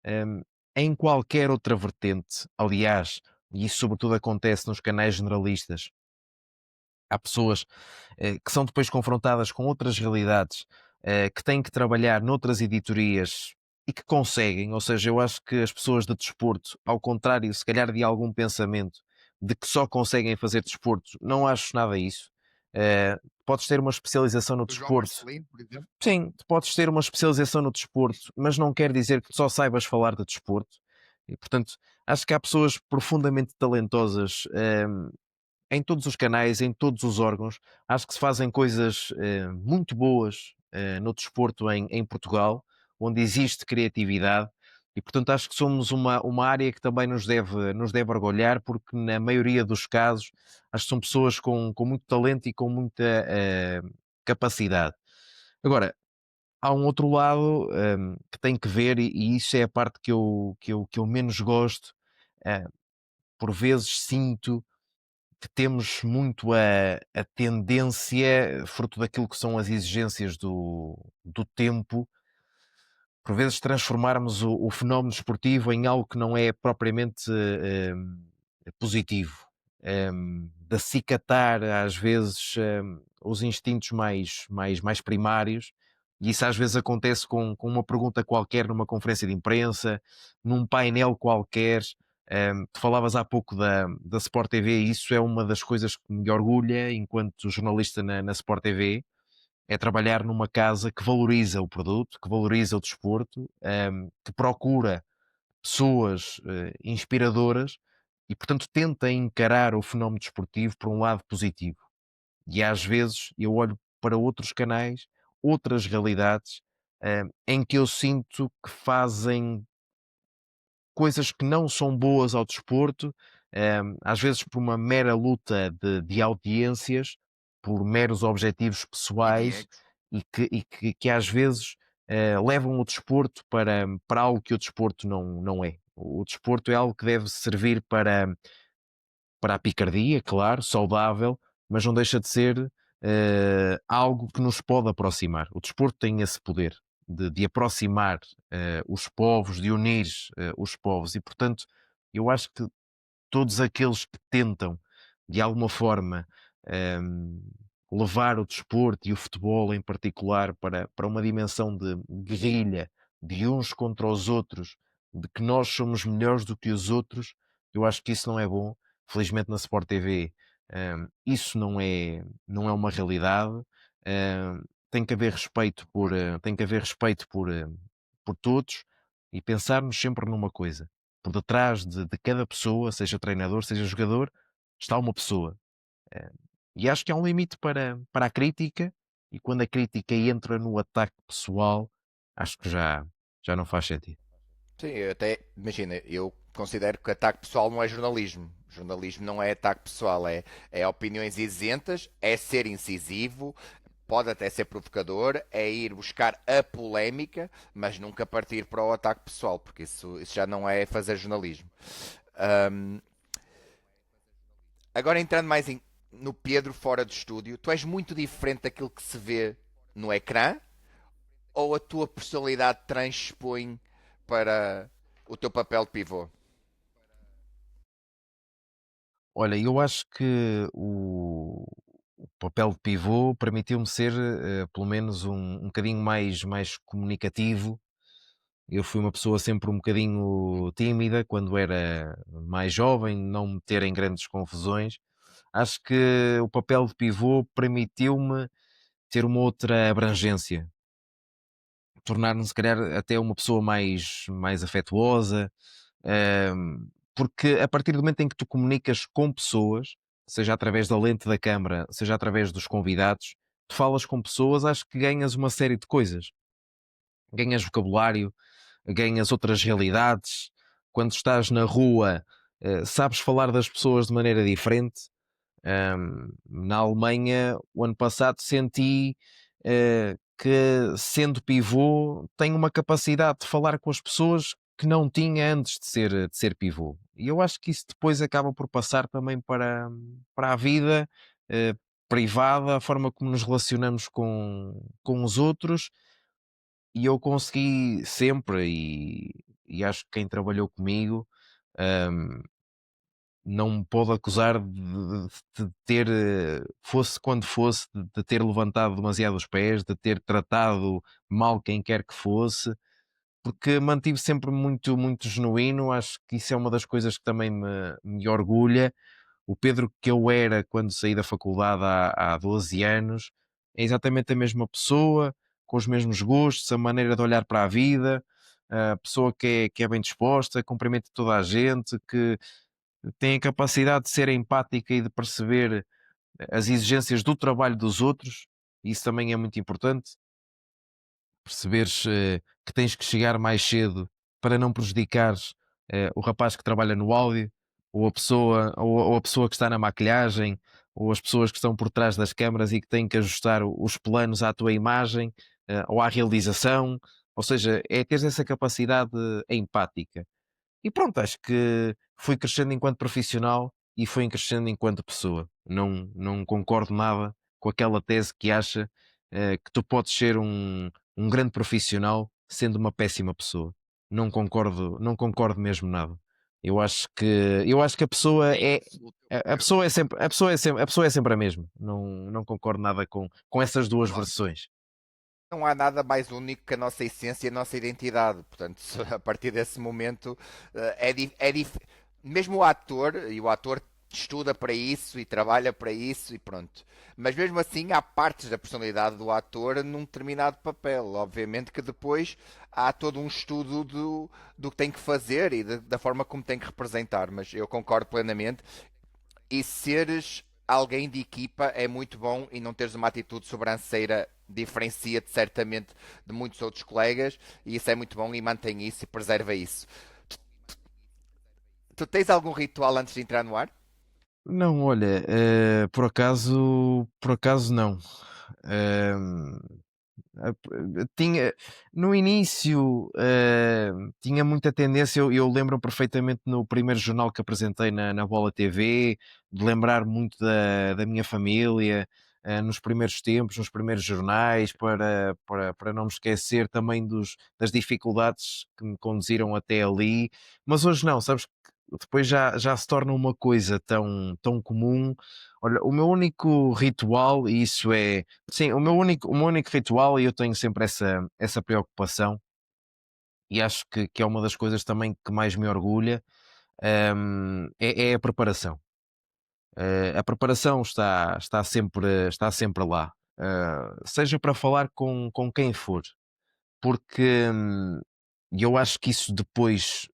em em qualquer outra vertente. Aliás, e isso sobretudo acontece nos canais generalistas. Há pessoas que são depois confrontadas com outras realidades, que têm que trabalhar noutras editorias e que conseguem. Ou seja, eu acho que as pessoas de desporto, ao contrário, se calhar de algum pensamento de que só conseguem fazer desporto, não acho nada isso. Podes ter uma especialização no O João desporto. Marcelino, por exemplo. Sim, tu podes ter uma especialização no desporto, mas não quer dizer que só saibas falar de desporto. E, portanto, acho que há pessoas profundamente talentosas em todos os canais, em todos os órgãos. Acho que se fazem coisas muito boas no desporto em Portugal, onde existe criatividade. E, portanto, acho que somos uma área que também nos deve orgulhar, porque na maioria dos casos, acho que são pessoas com muito talento e com muita capacidade. Agora, há um outro lado que tem que ver, e isso é a parte que eu menos gosto. eh, por vezes sinto que temos muito a tendência, fruto daquilo que são as exigências do tempo, por vezes transformarmos o fenómeno desportivo em algo que não é propriamente positivo. De acicatar, às vezes, os instintos mais primários, e isso às vezes acontece com uma pergunta qualquer numa conferência de imprensa, num painel qualquer. Tu falavas há pouco da Sport TV, e isso é uma das coisas que me orgulha enquanto jornalista na Sport TV, é trabalhar numa casa que valoriza o produto, que valoriza o desporto, que procura pessoas inspiradoras e, portanto, tenta encarar o fenómeno desportivo por um lado positivo. E às vezes eu olho para outros canais, outras realidades, em que eu sinto que fazem coisas que não são boas ao desporto, às vezes por uma mera luta de audiências, por meros objetivos E de pessoais egos. e que às vezes levam o desporto para algo que o desporto não é. O desporto é algo que deve servir para a picardia, claro, saudável, mas não deixa de ser algo que nos pode aproximar. O desporto tem esse poder de aproximar os povos, de unir os povos, e portanto eu acho que todos aqueles que tentam, de alguma forma, hum, levar o desporto e o futebol em particular para uma dimensão de guerrilha, de uns contra os outros, de que nós somos melhores do que os outros, eu acho que isso não é bom. Felizmente na Sport TV, isso não é uma realidade. Hum, tem que haver respeito por todos, e pensarmos sempre numa coisa: por detrás de cada pessoa, seja treinador, seja jogador, está uma pessoa. Eh, E acho que há um limite para a crítica, e quando a crítica entra no ataque pessoal, acho que já não faz sentido. Sim, eu até, imagina, eu considero que ataque pessoal não é jornalismo. Jornalismo não é ataque pessoal, é opiniões isentas, é ser incisivo, pode até ser provocador, é ir buscar a polémica, mas nunca partir para o ataque pessoal, porque isso já não é fazer jornalismo. Ahm, Agora entrando mais no Pedro fora do estúdio, tu és muito diferente daquilo que se vê no ecrã, ou a tua personalidade transpõe para o teu papel de pivô? Olha, eu acho que o papel de pivô permitiu-me ser, pelo menos, um bocadinho mais comunicativo. Eu fui uma pessoa sempre um bocadinho tímida quando era mais jovem, não me meter em grandes confusões. Acho que o papel de pivô permitiu-me ter uma outra abrangência, tornar-me se calhar até uma pessoa mais afetuosa, porque a partir do momento em que tu comunicas com pessoas, seja através da lente da câmara, seja através dos convidados, tu falas com pessoas, acho que ganhas uma série de coisas. Ganhas vocabulário, ganhas outras realidades. Quando estás na rua, sabes falar das pessoas de maneira diferente. Na Alemanha, o ano passado, senti que, sendo pivô, tenho uma capacidade de falar com as pessoas que não tinha antes de ser pivô. E eu acho que isso depois acaba por passar também para a vida eh, privada, a forma como nos relacionamos com os outros. E eu consegui sempre, e acho que quem trabalhou comigo hum, não me pôde acusar de ter, fosse quando fosse, de ter levantado demasiado os pés, de ter tratado mal quem quer que fosse, porque mantive sempre muito, muito genuíno. Acho que isso é uma das coisas que também me orgulha. O Pedro que eu era quando saí da faculdade há 12 anos é exatamente a mesma pessoa, com os mesmos gostos, a maneira de olhar para a vida, a pessoa que é bem disposta, cumprimenta toda a gente, que tem a capacidade de ser empática e de perceber as exigências do trabalho dos outros. Isso também é muito importante. Perceberes que tens que chegar mais cedo para não prejudicares o rapaz que trabalha no áudio, ou a pessoa que está na maquilhagem, ou as pessoas que estão por trás das câmaras e que têm que ajustar os planos à tua imagem ou à realização. Ou seja, é teres essa capacidade empática. E pronto, acho que fui crescendo enquanto profissional e fui crescendo enquanto pessoa. Não concordo nada com aquela tese que acha que tu podes ser um grande profissional sendo uma péssima pessoa. Não concordo mesmo nada. Eu acho que a pessoa é a pessoa é sempre a pessoa é sempre a mesma. Não concordo nada com essas duas versões. Não há nada mais único que a nossa essência e a nossa identidade. Portanto, a partir desse momento, mesmo o ator, e o ator estuda para isso e trabalha para isso e pronto. Mas mesmo assim, há partes da personalidade do ator num determinado papel. Obviamente que depois há todo um estudo do que tem que fazer e da forma como tem que representar. Mas eu concordo plenamente. E seres alguém de equipa é muito bom e não teres uma atitude sobranceira diferencia-te certamente de muitos outros colegas e isso é muito bom e mantém isso e preserva isso. Tu tens algum ritual antes de entrar no ar? Não, olha, por acaso não. Ehm, tinha no início tinha muita tendência, eu lembro perfeitamente no primeiro jornal que apresentei na Bola TV, de lembrar muito da minha família, nos primeiros tempos, nos primeiros jornais, para não me esquecer também das dificuldades que me conduziram até ali, mas hoje não, sabes que depois já se torna uma coisa tão comum. Olha, o meu único ritual, e isso é sim, o meu único ritual, e eu tenho sempre essa preocupação, e acho que é uma das coisas também que mais me orgulha, é a preparação. A preparação está sempre lá, seja para falar com quem for, porque eu acho que isso depois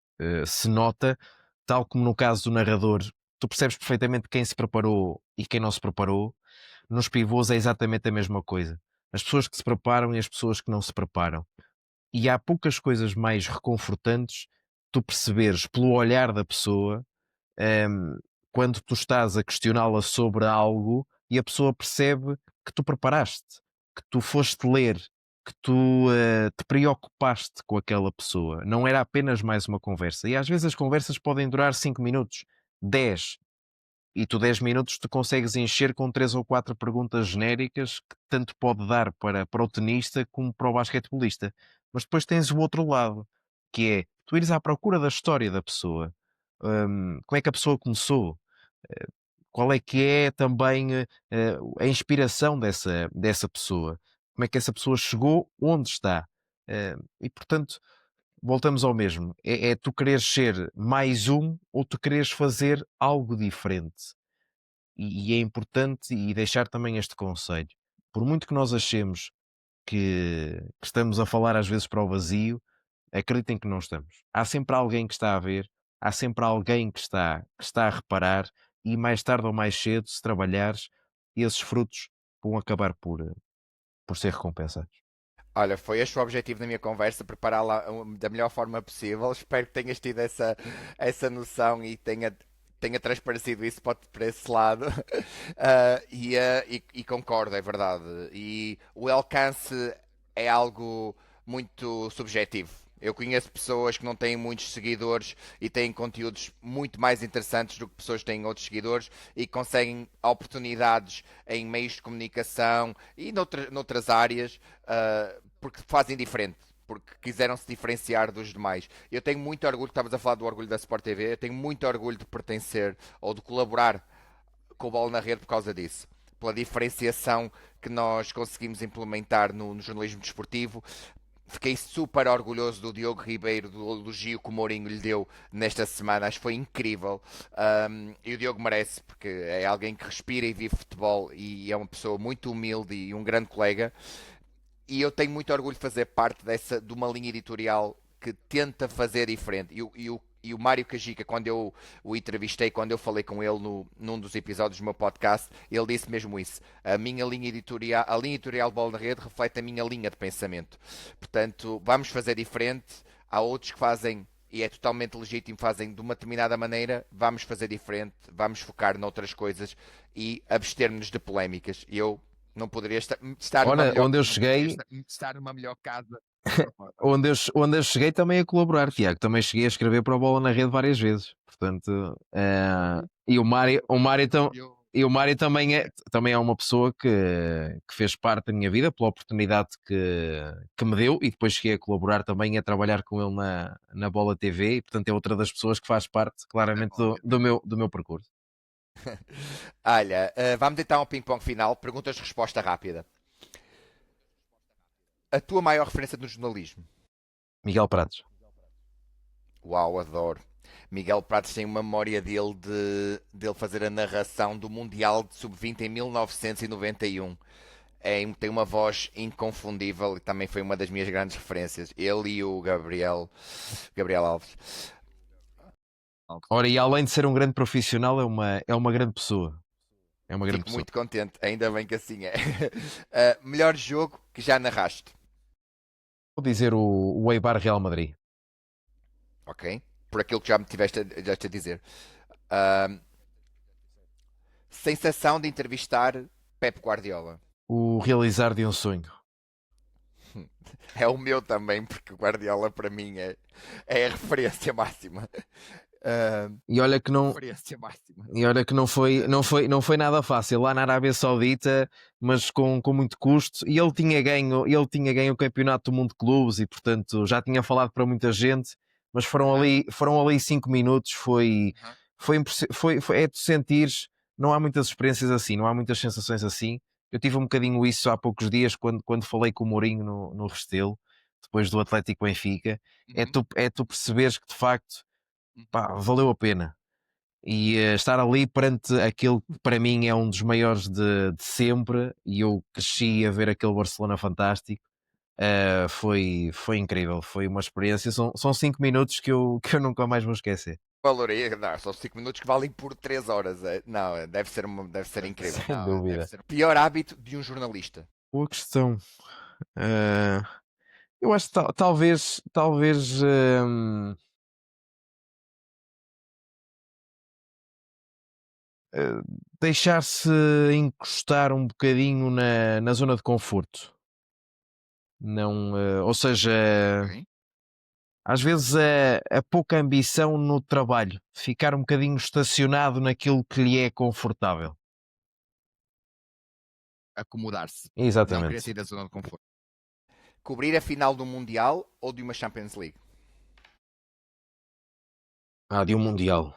se nota, tal como no caso do narrador, tu percebes perfeitamente quem se preparou e quem não se preparou. Nos pivôs é exatamente a mesma coisa. As pessoas que se preparam e as pessoas que não se preparam. E há poucas coisas mais reconfortantes tu perceberes pelo olhar da pessoa, ehm, quando tu estás a questioná-la sobre algo e a pessoa percebe que tu preparaste, que tu foste ler, que tu te preocupaste com aquela pessoa. Não era apenas mais uma conversa. E às vezes as conversas podem durar 5 minutos, 10, e tu 10 minutos tu consegues encher com 3 ou 4 perguntas genéricas que tanto pode dar para o tenista como para o basquetebolista. Mas depois tens o outro lado, que é tu ires à procura da história da pessoa. Como é que a pessoa começou? Eh, Qual é que é também a inspiração dessa pessoa? Como é que essa pessoa chegou onde está? E portanto, voltamos ao mesmo. É tu quereres ser mais um ou tu quereres fazer algo diferente. E é importante e deixar também este conselho. Por muito que nós achemos que estamos a falar às vezes para o vazio, acreditem que não estamos. Há sempre alguém que está a ver, há sempre alguém que está a reparar, e mais tarde ou mais cedo, se trabalhares, esses frutos vão acabar por ser recompensados. Olha, foi este o objetivo da minha conversa, prepará-la da melhor forma possível. Espero que tenhas tido essa noção e tenha transparecido isso para esse lado. E concordo, é verdade. E o alcance é algo muito subjetivo. Eu conheço pessoas que não têm muitos seguidores e têm conteúdos muito mais interessantes do que pessoas que têm outros seguidores e conseguem oportunidades em meios de comunicação e noutras áreas, porque fazem diferente. Porque quiseram se diferenciar dos demais. Eu tenho muito orgulho, estavas a falar do orgulho da Sport TV, eu tenho muito orgulho de pertencer ou de colaborar com o Bola na Rede por causa disso. Pela diferenciação que nós conseguimos implementar no jornalismo desportivo. Fiquei super orgulhoso do Diogo Ribeiro, do elogio que o Mourinho lhe deu nesta semana. Acho que foi incrível. E o Diogo merece, porque é alguém que respira e vive futebol e é uma pessoa muito humilde e um grande colega. E eu tenho muito orgulho de fazer parte de uma linha editorial que tenta fazer diferente. E o Mário Cajica, quando eu o entrevistei, quando eu falei com ele num dos episódios do meu podcast, ele disse mesmo isso. A minha linha editorial, a linha editorial de Bola na Rede reflete a minha linha de pensamento. Portanto, vamos fazer diferente. Há outros que fazem, e é totalmente legítimo, fazem de uma determinada maneira. Vamos fazer diferente, vamos focar noutras coisas e abster-nos de polémicas. Eu não poderia estar numa Olha, melhor, onde eu não poderia cheguei, estar numa melhor casa. onde eu cheguei também a colaborar, Tiago. Também cheguei a escrever para o Bola na Rede várias vezes. Portanto, e Eu, o Mário também é uma pessoa que fez parte da minha vida pela oportunidade que me deu e depois cheguei a colaborar também a trabalhar com ele na Bola TV e portanto é outra das pessoas que faz parte claramente do meu percurso. olha, vamos então ao ping-pong final. Perguntas-resposta rápida. A tua maior referência no jornalismo? Miguel Pratos. Uau, adoro. Miguel Pratos tem uma memória dele fazer a narração do Mundial de Sub-20 em 1991. Tem uma voz inconfundível e também foi uma das minhas grandes referências. Ele e o Gabriel Alves. Ora, e além de ser um grande profissional, é uma grande pessoa. É uma grande Fico pessoa. muito contente, ainda bem que assim é. Melhor jogo que já narraste? Vou dizer o Eibar Real Madrid. Ok? Por aquilo que já me tiveste a dizer. Ah, sensação de entrevistar Pep Guardiola. O realizar de um sonho. É o meu também, porque o Guardiola para mim é a referência máxima. Ah, E olha que não, referência máxima. e olha que não foi nada fácil lá na Arábia Saudita, mas com muito custo. E ele tinha ganho o Campeonato do Mundo de Clubes e, portanto, já tinha falado para muita gente. Mas foram ali 5 minutos. É de sentires. Não há muitas experiências assim, não há muitas sensações assim. Eu tive um bocadinho isso há poucos dias quando falei com o Mourinho no Restelo, depois do Atlético Benfica. É tu perceberes que de facto, pá, valeu a pena. E estar ali perante aquele que para mim é um dos maiores de sempre, e eu cresci a ver aquele Barcelona fantástico, foi incrível, foi uma experiência. São 5 minutos que eu nunca mais vou esquecer. Valoria, não, são 5 minutos que valem por 3 horas. Não, deve ser incrível. Sem dúvida. Pior hábito de um jornalista. Boa questão. Eh, eu acho que talvez eh, deixar-se encostar um bocadinho na zona de conforto. Não, ou seja, Ok? às vezes a pouca ambição no trabalho, ficar um bocadinho estacionado naquilo que lhe é confortável. Acomodar-se. Não querer Exatamente. sair da zona de conforto. Cobrir a final do Mundial ou de uma Champions League? De um Mundial.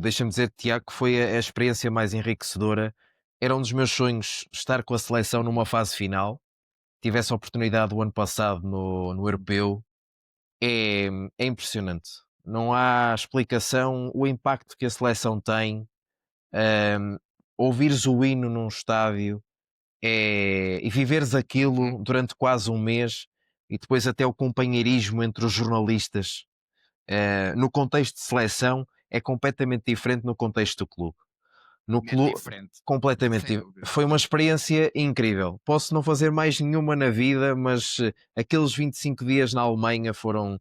Deixa-me dizer, Tiago, que foi a experiência mais enriquecedora. Era um dos meus sonhos estar com a seleção numa fase final. Tivesse a oportunidade o ano passado no Europeu. É, é impressionante. Não há explicação o impacto que a seleção tem. Ahm, Ouvires o hino num estádio e viveres aquilo durante quase um mês e depois até o companheirismo entre os jornalistas no contexto de seleção é completamente diferente no contexto do clube. No clube, Diferente. completamente Sem diferente. dúvida. Foi uma experiência incrível. Posso não fazer mais nenhuma na vida, mas aqueles 25 dias na Alemanha foram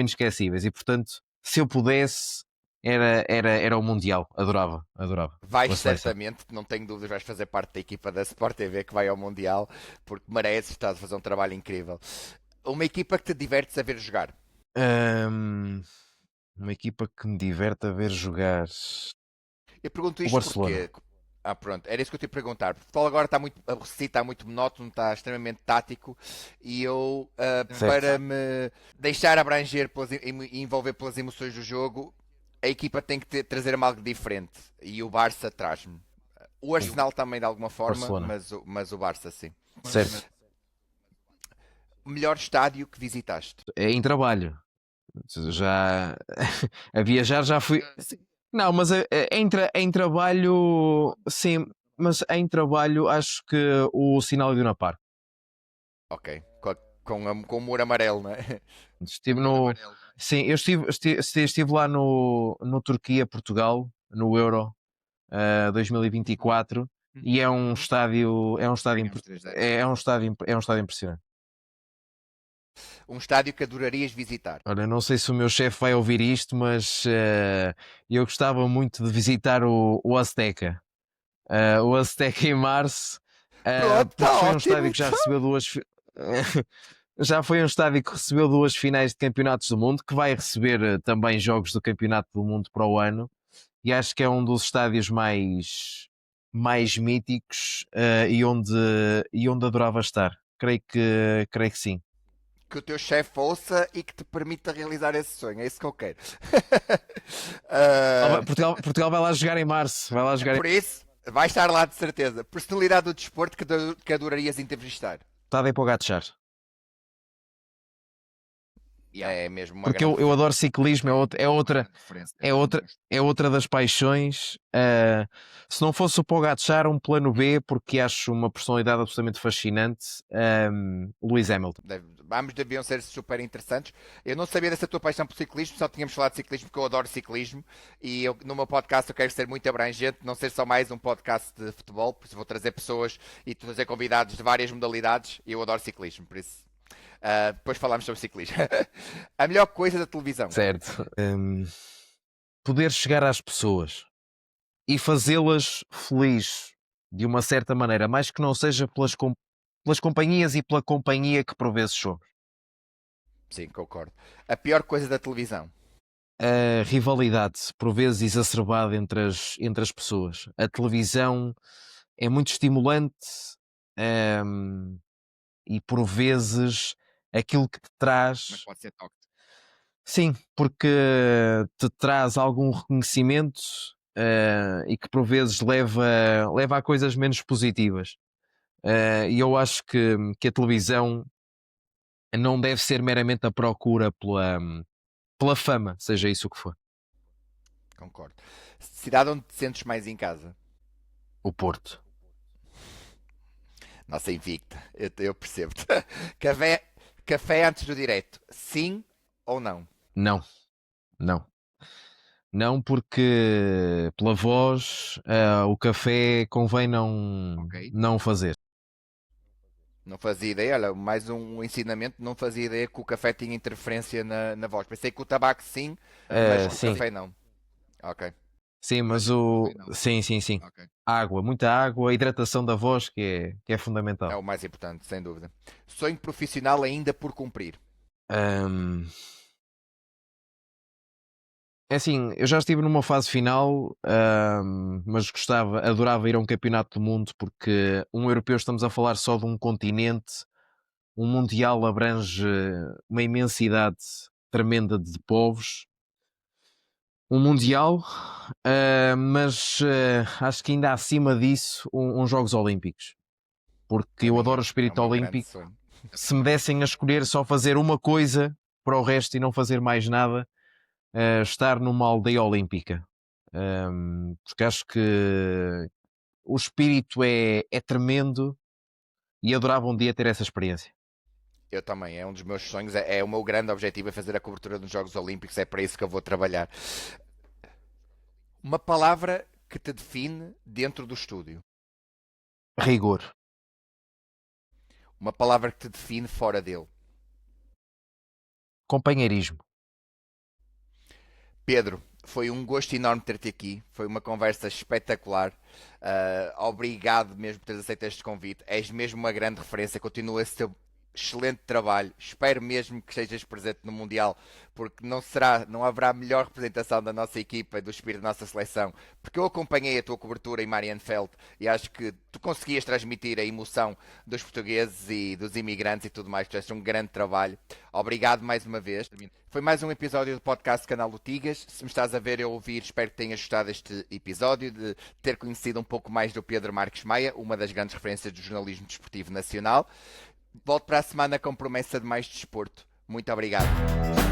inesquecíveis e, portanto, se eu pudesse, era o Mundial. Adorava, adorava. Vais Com a seleção. certamente, não tenho dúvidas, vais fazer parte da equipa da Sport TV que vai ao Mundial, porque mereces, estás a fazer um trabalho incrível. Uma equipa que te divertes a ver jogar. Ahm, uma equipa que me diverte a ver jogar. Eu pergunto O isto Barcelona. porque. Ah, pronto, era isso que eu te ia perguntar. O futebol agora está muito aborrecido, está muito monótono, está extremamente tático e eu, Certo. para me deixar abranger e envolver pelas emoções do jogo, a equipa tem que trazer-me algo diferente e o Barça traz-me. O O Arsenal também de alguma forma, Barcelona. mas o Barça sim. Certo. O melhor estádio que visitaste? É em trabalho. Já a viajar já fui. Não, mas em trabalho, sim, mas em trabalho acho que o Sinal Iduna Park. Ok, com o muro amarelo, não é? Estive no. Sim, eu estive lá no Turquia, Portugal, no Euro 2024 e é um estádio, é um estádio impressionante. Um estádio que adorarias visitar? Olha, não sei se o meu chefe vai ouvir isto, mas eu gostava muito de visitar o Azteca. O Azteca em março, Pronto, porque está foi um ótimo estádio que já então. recebeu já foi um estádio que recebeu duas finais de campeonatos do mundo, que vai receber também jogos do campeonato do mundo para o ano, e acho que é um dos estádios mais míticos e onde adorava estar. Creio que sim. Que o teu chefe ouça e que te permita realizar esse sonho. É isso que eu quero. Ah, Portugal vai lá jogar em março. Vai lá jogar em... por isso, vai estar lá de certeza. Personalidade do desporto que adorarias entrevistar. Está daí para o gato. É mesmo uma Porque grande eu referência. adoro ciclismo, é outra das paixões. Se não fosse o Pogacar, um plano B, porque acho uma personalidade absolutamente fascinante, Lewis Hamilton. Ambos deviam ser super interessantes. Eu não sabia dessa tua paixão por ciclismo, só tínhamos falado de ciclismo porque eu adoro ciclismo e no meu podcast eu quero ser muito abrangente, não ser só mais um podcast de futebol, por isso vou trazer pessoas e trazer convidados de várias modalidades e eu adoro ciclismo, por isso depois falamos sobre ciclismo. A melhor coisa da televisão. Certo. Poder chegar às pessoas e fazê-las felizes de uma certa maneira, mais que não seja pelas companhias e pela companhia que por vezes somos. Sim, concordo. A pior coisa da televisão. A rivalidade, por vezes exacerbada entre as pessoas. A televisão é muito estimulante, ehm, e por vezes aquilo que te traz, Pode ser tóxico. sim, porque te traz algum reconhecimento, e que por vezes leva a coisas menos positivas. E eu acho que a televisão não deve ser meramente a procura pela fama, seja isso o que for. Concordo. Cidade onde te sentes mais em casa. O Porto. Nossa, invicta. Eu percebo-te. Café, café antes do direto. Sim ou não? Não, não. Não, porque pela voz, o café convém não fazer. Não fazia ideia. Olha, mais um ensinamento. Não fazia ideia que o café tinha interferência na voz. Pensei que o tabaco sim, mas que o Sim, café não. Ok. sim, mas sim, sim, sim. Água, muita água, a hidratação da voz que é É fundamental. o mais importante, sem dúvida. Sonho profissional ainda por cumprir. Ahm, É assim, eu já estive numa fase final, mas adorava ir a um campeonato do mundo, porque um europeu, estamos a falar só de um continente, um mundial abrange uma imensidade tremenda de povos. Um mundial, mas acho que ainda acima disso, uns Jogos Olímpicos, porque Para eu mim adoro o é o espírito meu grande olímpico. sonho. Se me dessem a escolher só fazer uma coisa para o resto e não fazer mais nada, estar numa aldeia olímpica. Porque acho que o espírito é tremendo e adorava um dia ter essa experiência. Eu também, é um dos meus sonhos, é o meu grande objetivo é fazer a cobertura dos Jogos Olímpicos, é para isso que eu vou trabalhar. Uma palavra que te define dentro do estúdio. Rigor. Uma palavra que te define fora dele. Companheirismo. Pedro, foi um gosto enorme ter-te aqui. Foi uma conversa espetacular. Obrigado mesmo por teres aceito este convite. És mesmo uma grande referência. Continua a ser excelente trabalho. Espero mesmo que estejas presente no Mundial, porque não haverá melhor representação da nossa equipa e do espírito da nossa seleção, porque eu acompanhei a tua cobertura em Marienfeld e acho que tu conseguias transmitir a emoção dos portugueses e dos imigrantes e tudo mais. Tu fizeste um grande trabalho. Obrigado mais uma vez. Foi mais um episódio do podcast Canal do Tigas. Se me estás a ver e a ouvir, espero que tenhas gostado deste episódio, de ter conhecido um pouco mais do Pedro Marques Maia, uma das grandes referências do jornalismo desportivo nacional. Volto para a semana com promessa de mais desporto. Muito obrigado.